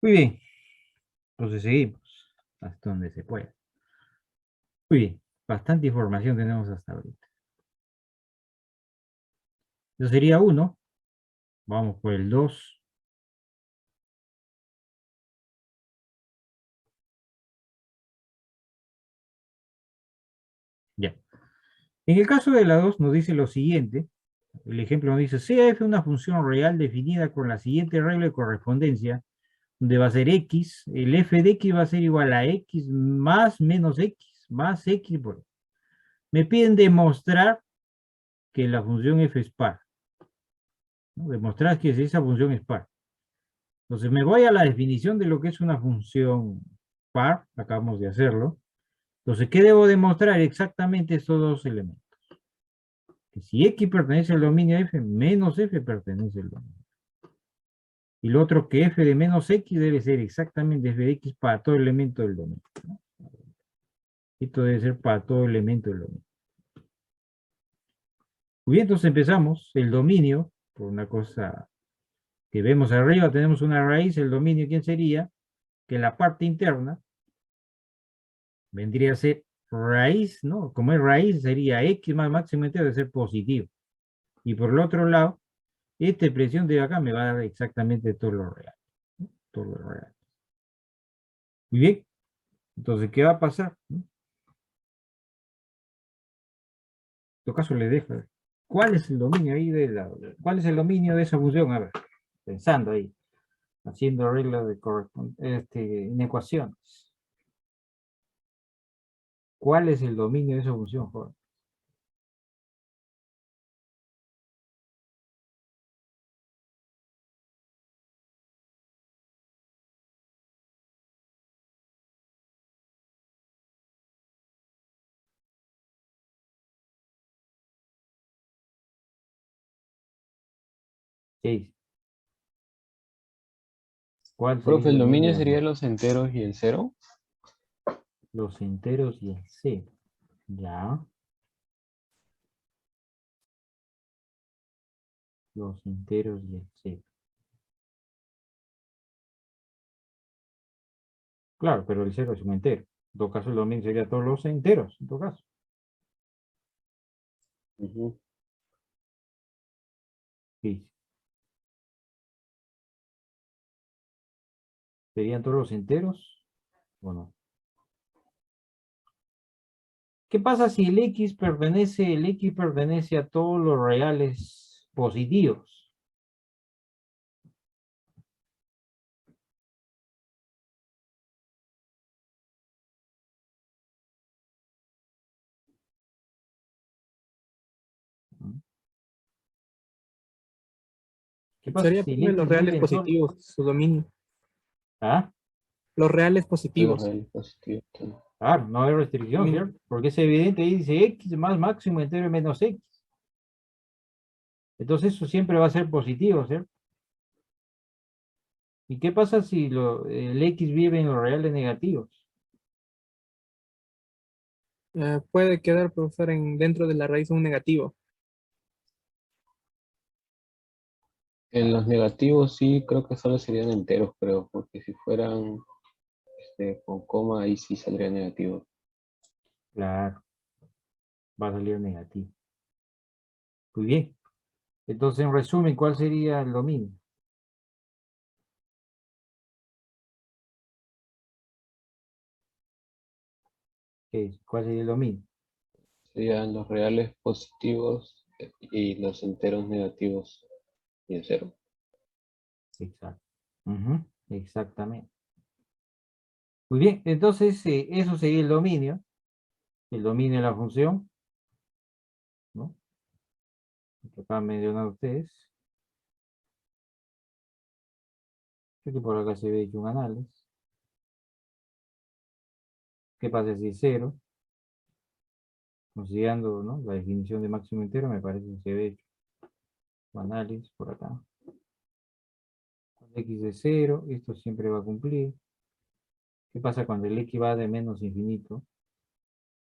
Muy bien. Entonces seguimos hasta donde se pueda. Muy bien. Bastante información tenemos hasta ahorita. Eso sería 1. Vamos por el 2. Ya. En el caso de la 2 nos dice lo siguiente. El ejemplo nos dice, sea f una función real definida con la siguiente regla de correspondencia, donde va a ser x, el f de x va a ser igual a x más menos x, más x por... Me piden demostrar que la función f es par, ¿no? Demostrar que esa función es par. Entonces me voy a la definición de lo que es una función par, acabamos de hacerlo. Entonces, ¿qué debo demostrar? Exactamente estos dos elementos. Que si x pertenece al dominio f, menos f pertenece al dominio. Y lo otro que f de menos x debe ser exactamente f de x para todo elemento del dominio, ¿no? Esto debe ser para todo elemento del dominio. Muy bien, entonces empezamos. El dominio, por una cosa que vemos arriba, tenemos una raíz. El dominio, ¿quién sería? Que la parte interna vendría a ser raíz, ¿no? Como es raíz, sería x más máximo entero de ser positivo. Y por el otro lado, esta expresión de acá me va a dar exactamente todo lo real, ¿no? Todo lo real. Muy bien. Entonces, ¿qué va a pasar? En todo caso, le dejo. ¿Cuál es el dominio ahí cuál es el dominio de esa función? A ver, pensando ahí, haciendo reglas de en ecuaciones. ¿Cuál es el dominio de esa función, joven? Sí. ¿Cuál sería Profe, el el dominio dominio de la sería función? los enteros y el cero. Los enteros y el c. Ya. Los enteros y el c. Claro, pero el cero es un entero. En todo caso, el dominio sería todos los enteros, en todo caso. Ujú. Sí. ¿Serían todos los enteros o no? ¿Qué pasa si el x pertenece a todos los reales positivos? ¿Qué pasa Sería si el poner los x reales vive en solo... positivos, su dominio. ¿Ah? Los reales Los positivos. reales positivos. Claro, no hay restricción, Dominio. ¿cierto? Porque es evidente, ahí dice x más máximo entero menos x. Entonces eso siempre va a ser positivo, ¿cierto? ¿Y qué pasa si el x vive en los reales negativos? Puede quedar, profesor, dentro de la raíz un negativo. En los negativos sí creo que solo serían enteros, creo, porque si fueran con coma ahí sí saldría negativo. Claro, va a salir negativo. Muy bien. Entonces, en resumen, ¿cuál sería el dominio? ¿Cuál sería el dominio? Serían los reales positivos y los enteros negativos y el cero. Exacto. Ujú, exactamente. Muy bien, entonces eso sería el dominio de la función, ¿no? Que acaban de mencionar ustedes. Creo que por acá se ve hecho un análisis. ¿Qué pasa si es cero? Considerando, ¿no?, la definición de máximo entero, me parece que se ve hecho un análisis por acá. X de 0, esto siempre va a cumplir. ¿Qué pasa cuando el X va de menos infinito?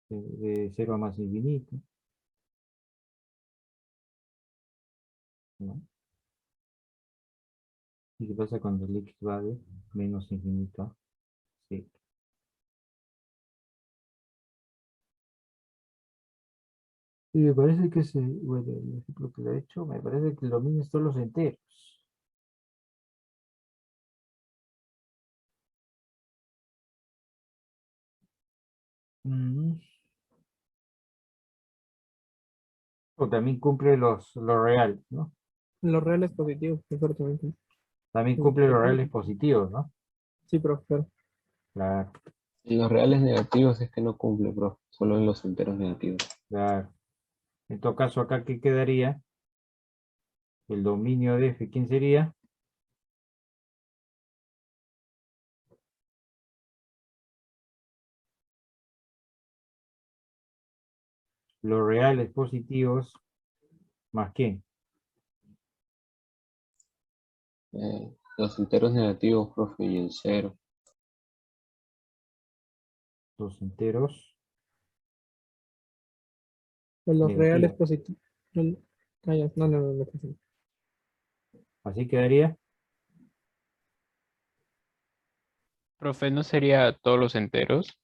De 0 a más infinito. ¿No? ¿Y qué pasa cuando el X va de menos infinito a 0? Y me parece que bueno, el ejemplo que le he hecho, me parece que el dominio son los enteros. Mm. O también cumple los reales, ¿no? Los reales positivos, profesor, también. También cumple los reales positivos, ¿no? Sí, profesor. Claro, En los reales negativos es que no cumple, profe, solo en los enteros negativos. claro. En todo caso, acá, ¿qué quedaría? El dominio de f, ¿quién sería? Los reales positivos, ¿más quién? Los enteros negativos, profe, y el 0. Los enteros Los reales negativos. positivos. No, profesor. Así quedaría. Profe, ¿no sería todos los enteros?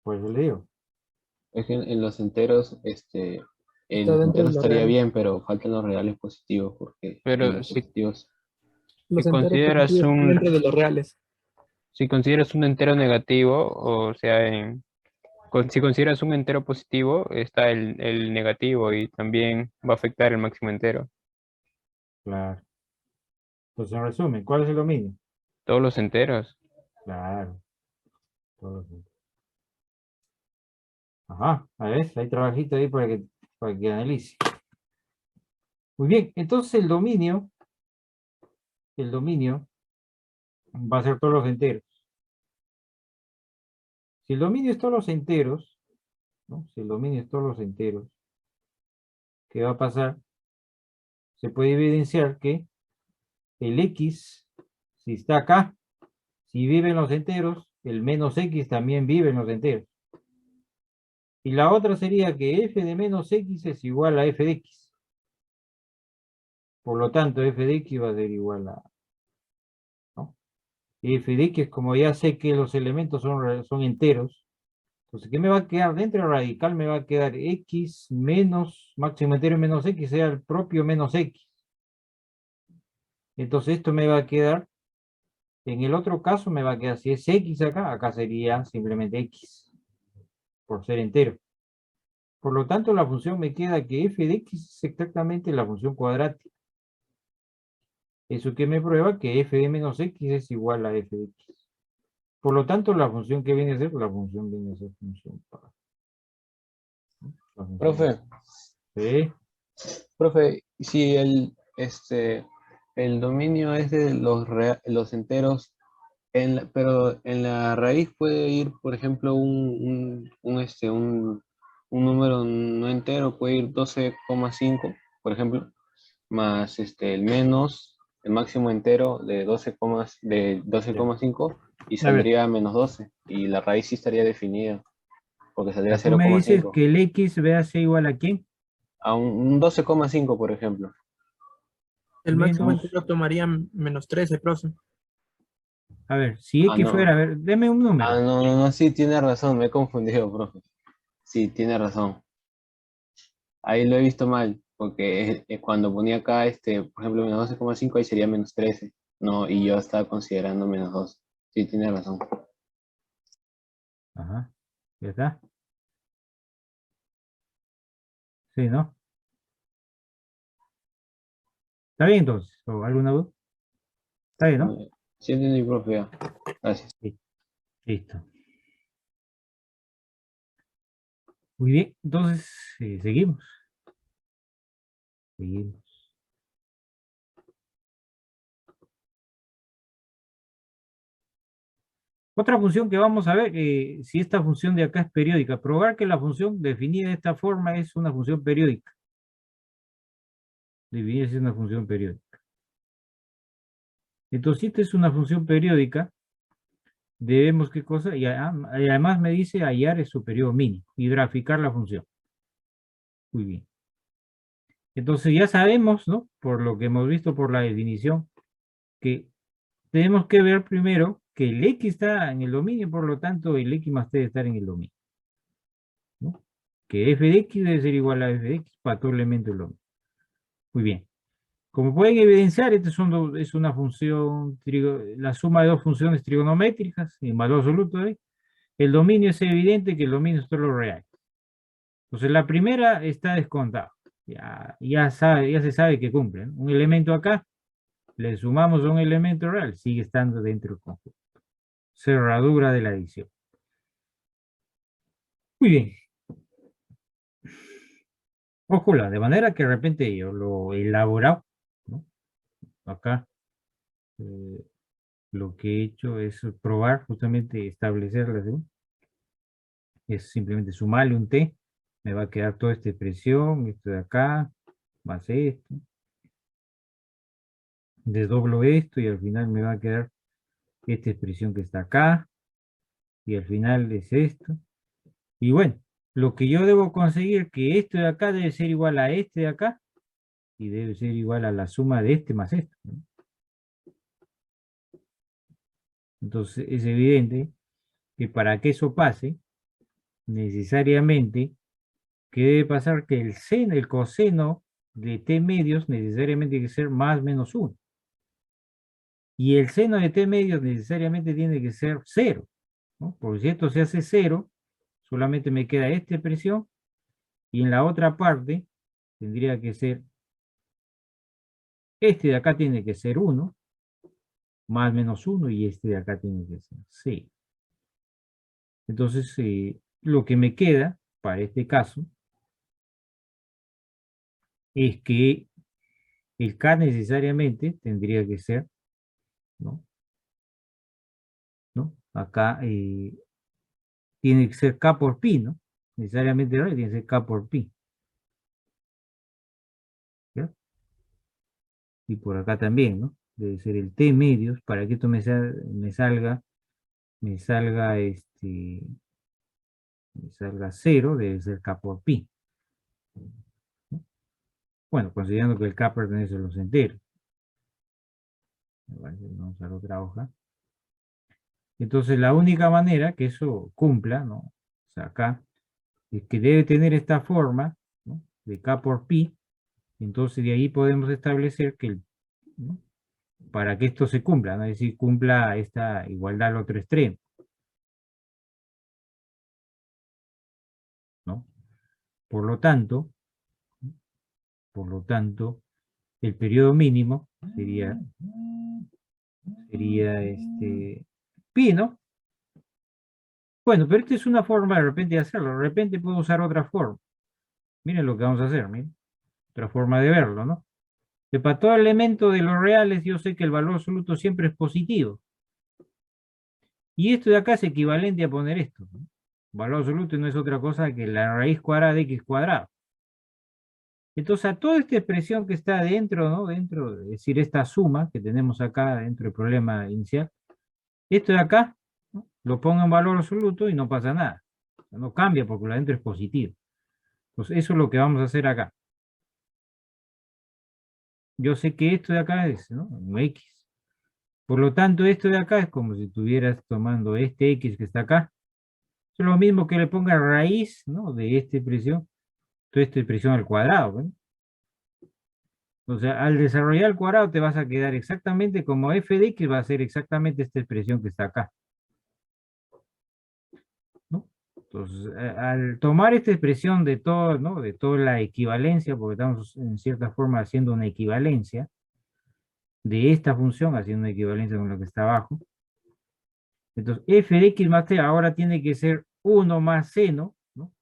Pues le digo. Es que en los enteros, en Está los dentro de enteros los estaría reales. bien, pero faltan los reales positivos, porque en Pero los positivos, Los si enteros consideras positivos están un, dentro de los reales. si consideras un entero negativo, o sea, si consideras un entero positivo, está el negativo y también va a afectar el máximo entero. Claro. Entonces, en resumen, ¿cuál es el dominio? Todos los enteros. Claro. Todos los enteros. Ajá, a ver, hay trabajito ahí para que analice. Muy bien, entonces el dominio va a ser todos los enteros. Si el dominio es todos los enteros, ¿no? Si el dominio es todos los enteros, ¿qué va a pasar? Se puede evidenciar que el X, si está acá, si vive en los enteros, el menos X también vive en los enteros. Y la otra sería que f de menos X es igual a f de X. Por lo tanto, f de X va a ser igual a, ¿no? F de X, como ya sé que los elementos son enteros, entonces, ¿qué me va a quedar dentro del radical? Me va a quedar X menos, máximo entero menos X, sea el propio menos X. Entonces, esto me va a quedar, en el otro caso me va a quedar, si es X acá, acá sería simplemente X, por ser entero. Por lo tanto, la función me queda que f de X es exactamente la función cuadrática. Eso que me prueba que f de menos X es igual a f de X. Por lo tanto, la función que viene a ser, la función viene a ser función par. La función profe, ¿sí? profe, si el dominio es de los enteros, pero en la raíz puede ir, por ejemplo, un número no entero, puede ir 12,5, por ejemplo, más el menos, el máximo entero de de Ya. 12,5 y A ver, saldría menos 12, y la raíz sí estaría definida, porque saldría tú me dices 0,5. que el X vea ser igual a ¿quién? A un 12,5, por ejemplo. El máximo Menos, entero tomaría menos 13, profe. a ver, si Ah, X fuera, a no. ver, deme un Ah, número. no, no, no, sí, tiene razón, me he confundido, profe. Sí, tiene razón. Ahí lo he visto mal, porque cuando ponía acá, por ejemplo, menos 12,5 ahí sería menos 13. No, y yo estaba considerando menos 2. Sí, tiene razón. Ajá, ¿ya está? Sí, ¿no? ¿Está bien entonces? ¿O alguna duda? ¿Está bien, no? Sí, entendí, profe, ya. Gracias. Sí, listo. Muy bien, entonces, seguimos. Seguimos. Otra función que vamos a ver, si esta función de acá es periódica, probar que la función definida de esta forma es una función periódica. debería ser una función periódica. Entonces, si esta es una función periódica, debemos, ¿qué cosa? Y además me dice hallar su periodo mínimo y graficar la función. Muy bien. Entonces ya sabemos, ¿no? Por lo que hemos visto por la definición, que tenemos que ver primero que el X está en el dominio, por lo tanto el X más T debe estar en el dominio, ¿no? Que f de X debe ser igual a f de X para todo elemento del dominio. Muy bien. Como pueden evidenciar, esta es una función, la suma de dos funciones trigonométricas en valor absoluto. El dominio es evidente que el dominio es todo lo real. Entonces la primera está descontada. Ya se sabe que cumple, ¿no? Un elemento acá, le sumamos a un elemento real, sigue estando dentro del conjunto. Cerradura de la adición. Muy bien. Ojalá, de manera que de repente yo lo he elaborado, ¿no? Acá lo que he hecho es probar, justamente establecerla, ¿sí? Es simplemente sumarle un t, me va a quedar toda esta expresión, esto de acá, más esto. Desdoblo esto y al final me va a quedar esta expresión que está acá, y al final es esto. Y bueno, lo que yo debo conseguir que esto de acá debe ser igual a este de acá, y debe ser igual a la suma de este más esto, ¿no? Entonces es evidente que para que eso pase, necesariamente, ¿qué debe pasar? Que el coseno de t medios necesariamente tiene que ser más menos 1. Y el seno de t medios necesariamente tiene que ser 0, ¿no? Porque si esto se hace 0, solamente me queda esta expresión, y en la otra parte tendría que ser, este de acá tiene que ser 1, más menos 1, y este de acá tiene que ser 0. Entonces, lo que me queda para este caso es que el K necesariamente tendría que ser, ¿no? Acá tiene que ser K por pi, ¿no? Necesariamente no, tiene que ser K por pi. ¿Ya? Y por acá también, ¿no? Debe ser el T medios, para que esto me salga 0, debe ser K por pi. ¿No? Bueno, considerando que el K pertenece a los enteros. Vamos a la otra hoja. Entonces la única manera que eso cumpla, ¿no? O sea, acá, es que debe tener esta forma, ¿no? De K por pi. Entonces de ahí podemos establecer que, ¿no? Para que esto se cumpla, ¿no? Es decir, cumpla esta igualdad al otro extremo, ¿no? Por lo tanto, el periodo mínimo sería pi, ¿no? Bueno, pero esta es una forma de repente de hacerlo. De repente puedo usar otra forma. Miren lo que vamos a hacer, miren. Otra forma de verlo, ¿no? Que para todo elemento de los reales yo sé que el valor absoluto siempre es positivo. Y esto de acá es equivalente a poner esto, ¿no? Valor absoluto no es otra cosa que la raíz cuadrada de x cuadrado. Entonces a toda esta expresión que está dentro, ¿no? Dentro, es decir, esta suma que tenemos acá dentro del problema inicial, esto de acá, ¿no? Lo pongo en valor absoluto y no pasa nada. O sea, no cambia porque lo adentro es positivo. Entonces eso es lo que vamos a hacer acá. Yo sé que esto de acá es, ¿no? Un x. Por lo tanto, esto de acá es como si estuvieras tomando este x que está acá. Es lo mismo que le ponga raíz, ¿no? De esta expresión. Toda esta expresión al cuadrado, ¿no? O sea, al desarrollar el cuadrado te vas a quedar exactamente como f de x va a ser exactamente esta expresión que está acá, ¿no? Entonces, al tomar esta expresión de todo, ¿no? De toda la equivalencia, porque estamos en cierta forma haciendo una equivalencia de esta función, haciendo una equivalencia con lo que está abajo. Entonces, f de x más t ahora tiene que ser 1 más seno, ¿no?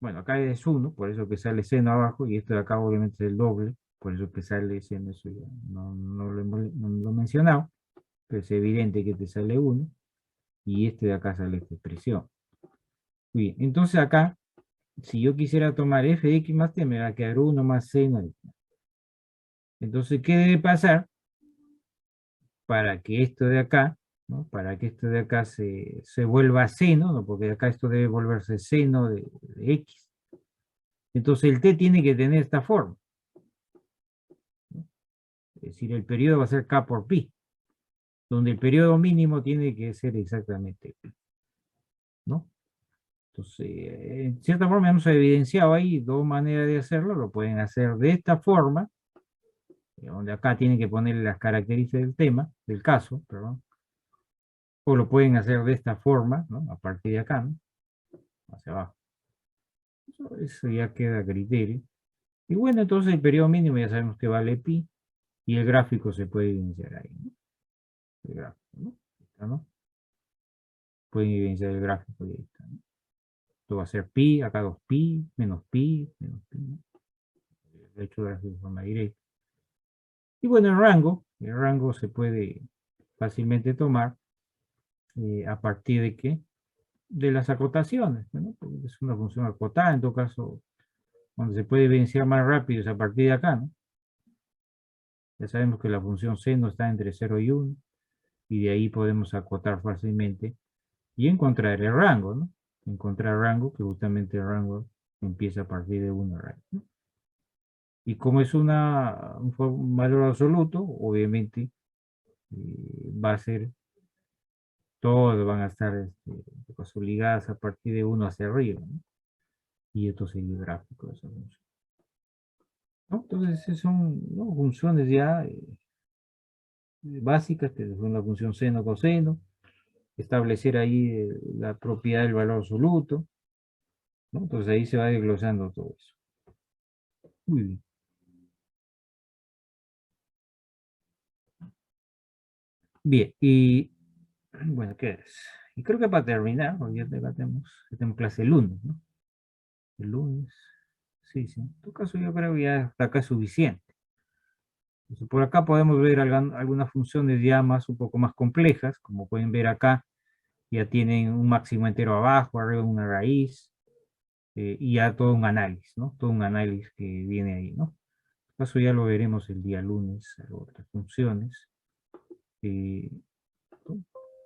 Bueno, acá es 1, por eso que sale seno abajo, y esto de acá obviamente es el doble, por eso que sale seno, eso ya no lo he mencionado, pero es evidente que te sale 1, y este de acá sale esta expresión. Bien, entonces acá, si yo quisiera tomar f de x más t, me va a quedar 1 más seno. Entonces, ¿qué debe pasar para que esto de acá, ¿no? Para que esto de acá se vuelva seno, ¿no? Porque acá esto debe volverse seno de X. Entonces el T tiene que tener esta forma. Es decir, el periodo va a ser K por pi, donde el periodo mínimo tiene que ser exactamente pi, ¿no? Entonces, en cierta forma hemos evidenciado ahí dos maneras de hacerlo. Lo pueden hacer de esta forma, donde acá tienen que poner las características del tema, del caso, perdón. O lo pueden hacer de esta forma, ¿no? A partir de acá, ¿no? Hacia abajo. Eso ya queda a criterio. Y bueno, entonces el periodo mínimo ya sabemos que vale pi, y el gráfico se puede evidenciar ahí, ¿no? El gráfico, ¿no? Está, ¿no? Pueden evidenciar el gráfico y ahí está, ¿no? Esto va a ser pi, acá 2pi, menos pi, ¿no? De hecho, gráfico de forma directa. Y bueno, el rango se puede fácilmente tomar a partir de qué? De las acotaciones, ¿no? Porque es una función acotada, en todo caso, donde se puede evidenciar más rápido es a partir de acá, ¿no? Ya sabemos que la función seno está entre 0 y 1, y de ahí podemos acotar fácilmente y encontrar el rango, ¿no? Encontrar rango, que justamente el rango empieza a partir de 1 rango, ¿no? Y como es un valor absoluto, obviamente va a ser, todos van a estar ligadas a partir de 1 hacia arriba, ¿no? Y esto sería el gráfico de esa función, ¿no? Entonces, son, ¿no? Funciones ya básicas, que son la función seno, coseno, establecer ahí la propiedad del valor absoluto, ¿no? Entonces ahí se va desglosando todo eso. Muy bien. Bien, y bueno, ¿qué es? Y creo que para terminar, porque ya tenemos clase el lunes, ¿no? El lunes, sí, sí. En todo caso, yo creo que ya hasta acá es suficiente. Entonces, por acá podemos ver algunas funciones ya un poco más complejas, como pueden ver acá, ya tienen un máximo entero abajo, arriba una raíz, y ya todo un análisis, ¿no? Todo un análisis que viene ahí, ¿no? Eso ya lo veremos el día lunes, otras funciones.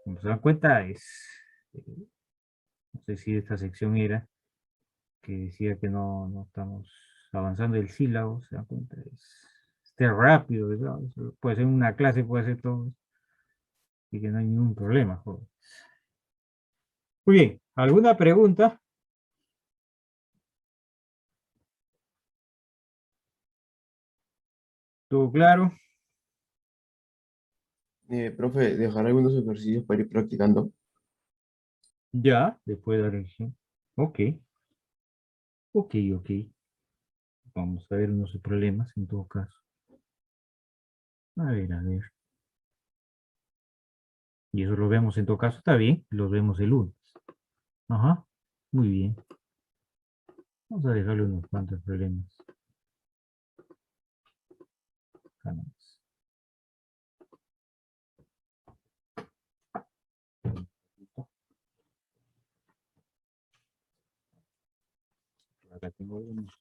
Como se dan cuenta, no sé si esta sección era, que decía que no estamos avanzando el sílabo, se dan cuenta, es rápido, ¿verdad? Puede ser una clase, puede ser todo, y que no hay ningún problema, joven. Muy bien, ¿alguna pregunta? ¿Todo claro? Profe, dejar algunos ejercicios para ir practicando. Ya, después de la revisión. Ok, ok, ok. Vamos a ver unos problemas en todo caso. A ver, a ver. Y eso lo vemos en todo caso, está bien, lo vemos el lunes. Ajá, muy bien. Vamos a dejarle unos cuantos problemas. Acá nomás. Acá tengo algunos.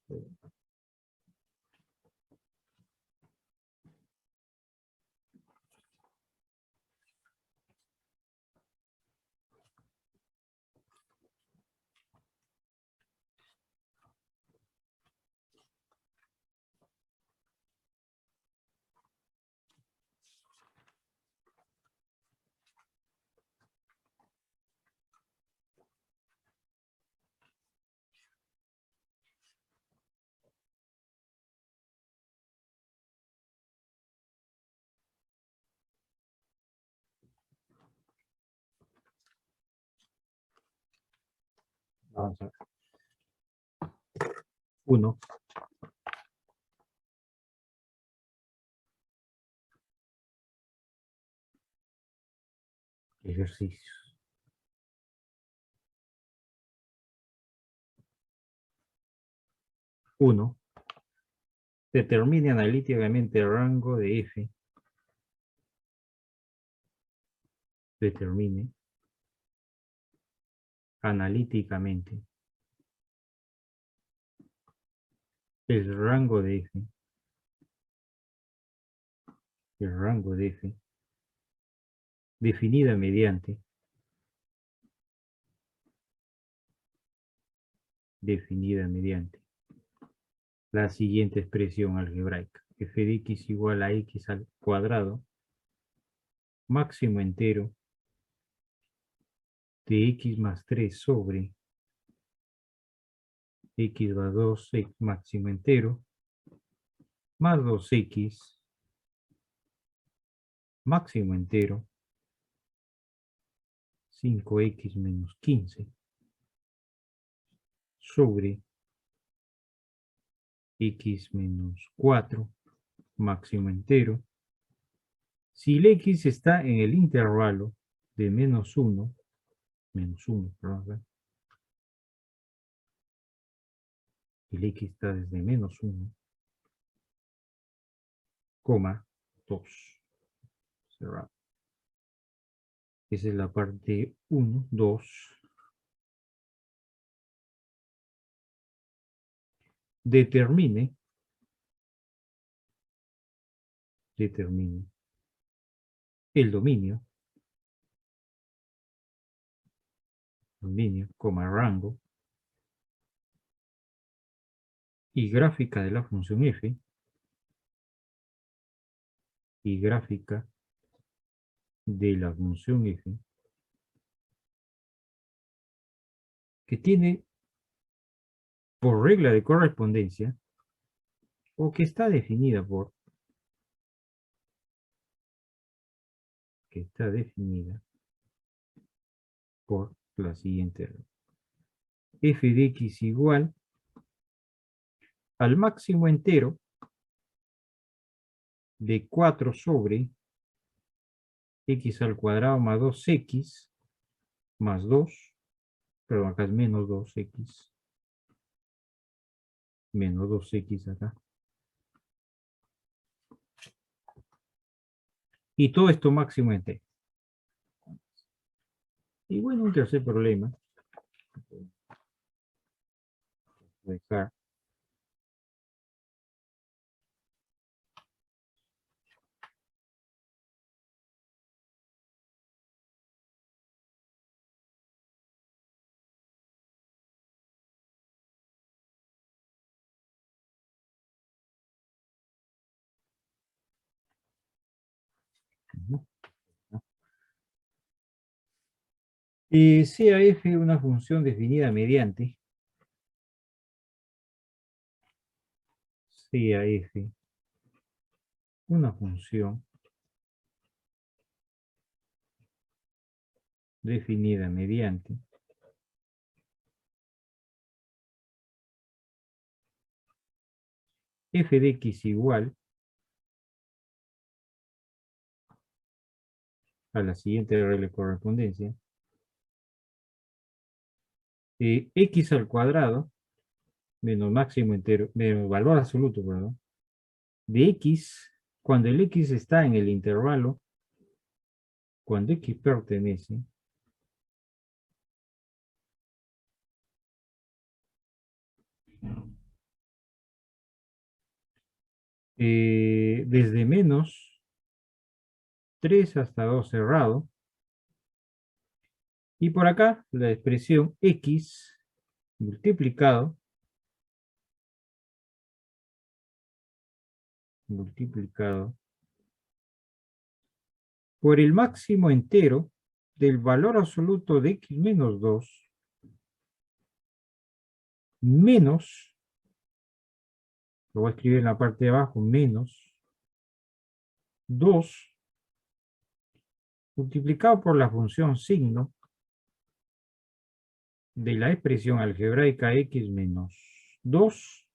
Vamos a ver. 1. Ejercicios. 1. Determine analíticamente el rango de F. Determine analíticamente el rango de F el rango de f, definida mediante la siguiente expresión algebraica. F de x igual a x al cuadrado máximo entero de x más 3 sobre x va 2 x máximo entero más 2x máximo entero 5x menos 15 sobre x menos 4 máximo entero. Si el x está en el intervalo de menos 1, perdón, el x está desde menos 1, coma 2, cerrado. Esa es la parte 1, 2. Determine el dominio, rango y gráfica de la función f y gráfica de la función f que tiene por regla de correspondencia o que está definida por la siguiente regla. F de x igual al máximo entero de 4 sobre x al cuadrado más 2x más 2, pero acá es menos 2x, menos 2x acá. Y todo esto máximo entero. Y bueno, un tercer problema. Dejar. Sea f una función definida mediante sea f una función definida mediante f de x igual a la siguiente regla de correspondencia. X al cuadrado menos máximo entero, menos valor absoluto, perdón, de x, cuando el x está en el intervalo, cuando x pertenece desde menos 3 hasta 2 cerrado, y por acá la expresión x multiplicado por el máximo entero del valor absoluto de x menos 2 menos, lo voy a escribir en la parte de abajo, menos 2 multiplicado por la función signo de la expresión algebraica x menos 2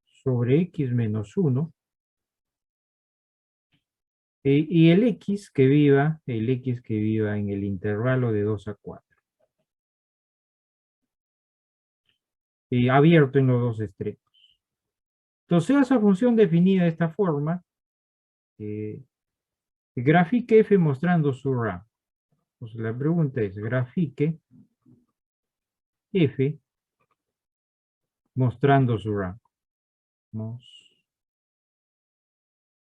sobre x menos 1 y el x que viva en el intervalo de 2 a 4. Abierto en los dos extremos. Entonces, esa función definida de esta forma, grafique f mostrando su rango. Entonces, la pregunta es, grafique f mostrando su rango.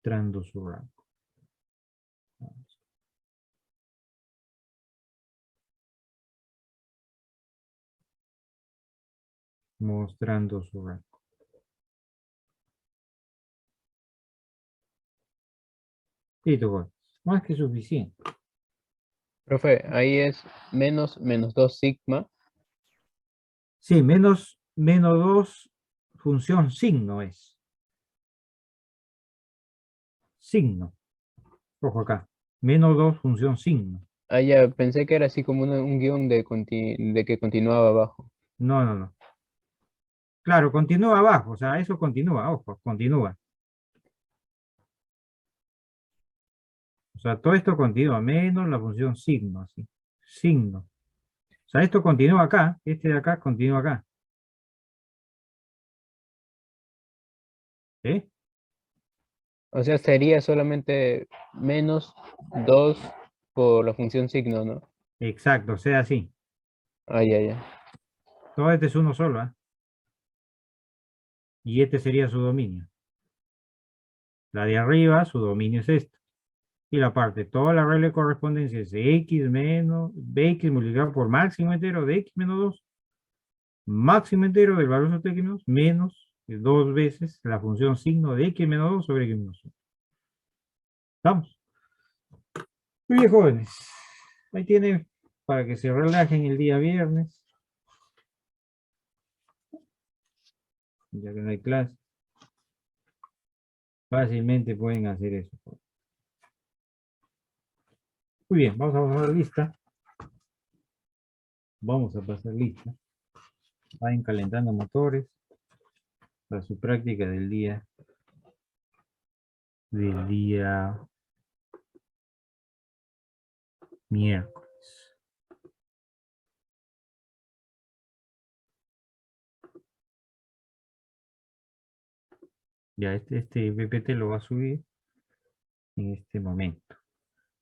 mostrando su rango. Mostrando su rango. Listo, pues. Más que suficiente. Profe, ahí es menos 2 sigma. Sí, menos 2 función signo es. Signo. Ojo acá. Menos 2 función signo. Ah, ya, pensé que era así como un guión de que continuaba abajo. No, no, no. Claro, continúa abajo. O sea, eso continúa. Ojo, continúa. O sea, todo esto continúa. Menos la función signo. Así. Signo. O sea, esto continúa acá. Este de acá continúa acá. ¿Sí? O sea, sería solamente menos 2 por la función signo, ¿no? Exacto. O sea, así. Ah, ya, ya. Todo este es uno solo, ¿ah? Y este sería su dominio. La de arriba, su dominio es este. Y la parte, toda la regla de correspondencia es x menos bx multiplicado por máximo entero de x menos 2, máximo entero del valor de x menos 2 veces la función signo de x menos 2 sobre x menos 1. ¿Estamos? Muy bien, jóvenes. Ahí tienen para que se relajen el día viernes. Ya que no hay clase. Fácilmente pueden hacer eso. Muy bien, vamos a pasar lista. Vamos a pasar lista. Vayan calentando motores para su práctica del día miércoles. Ya este PPT lo va a subir en este momento.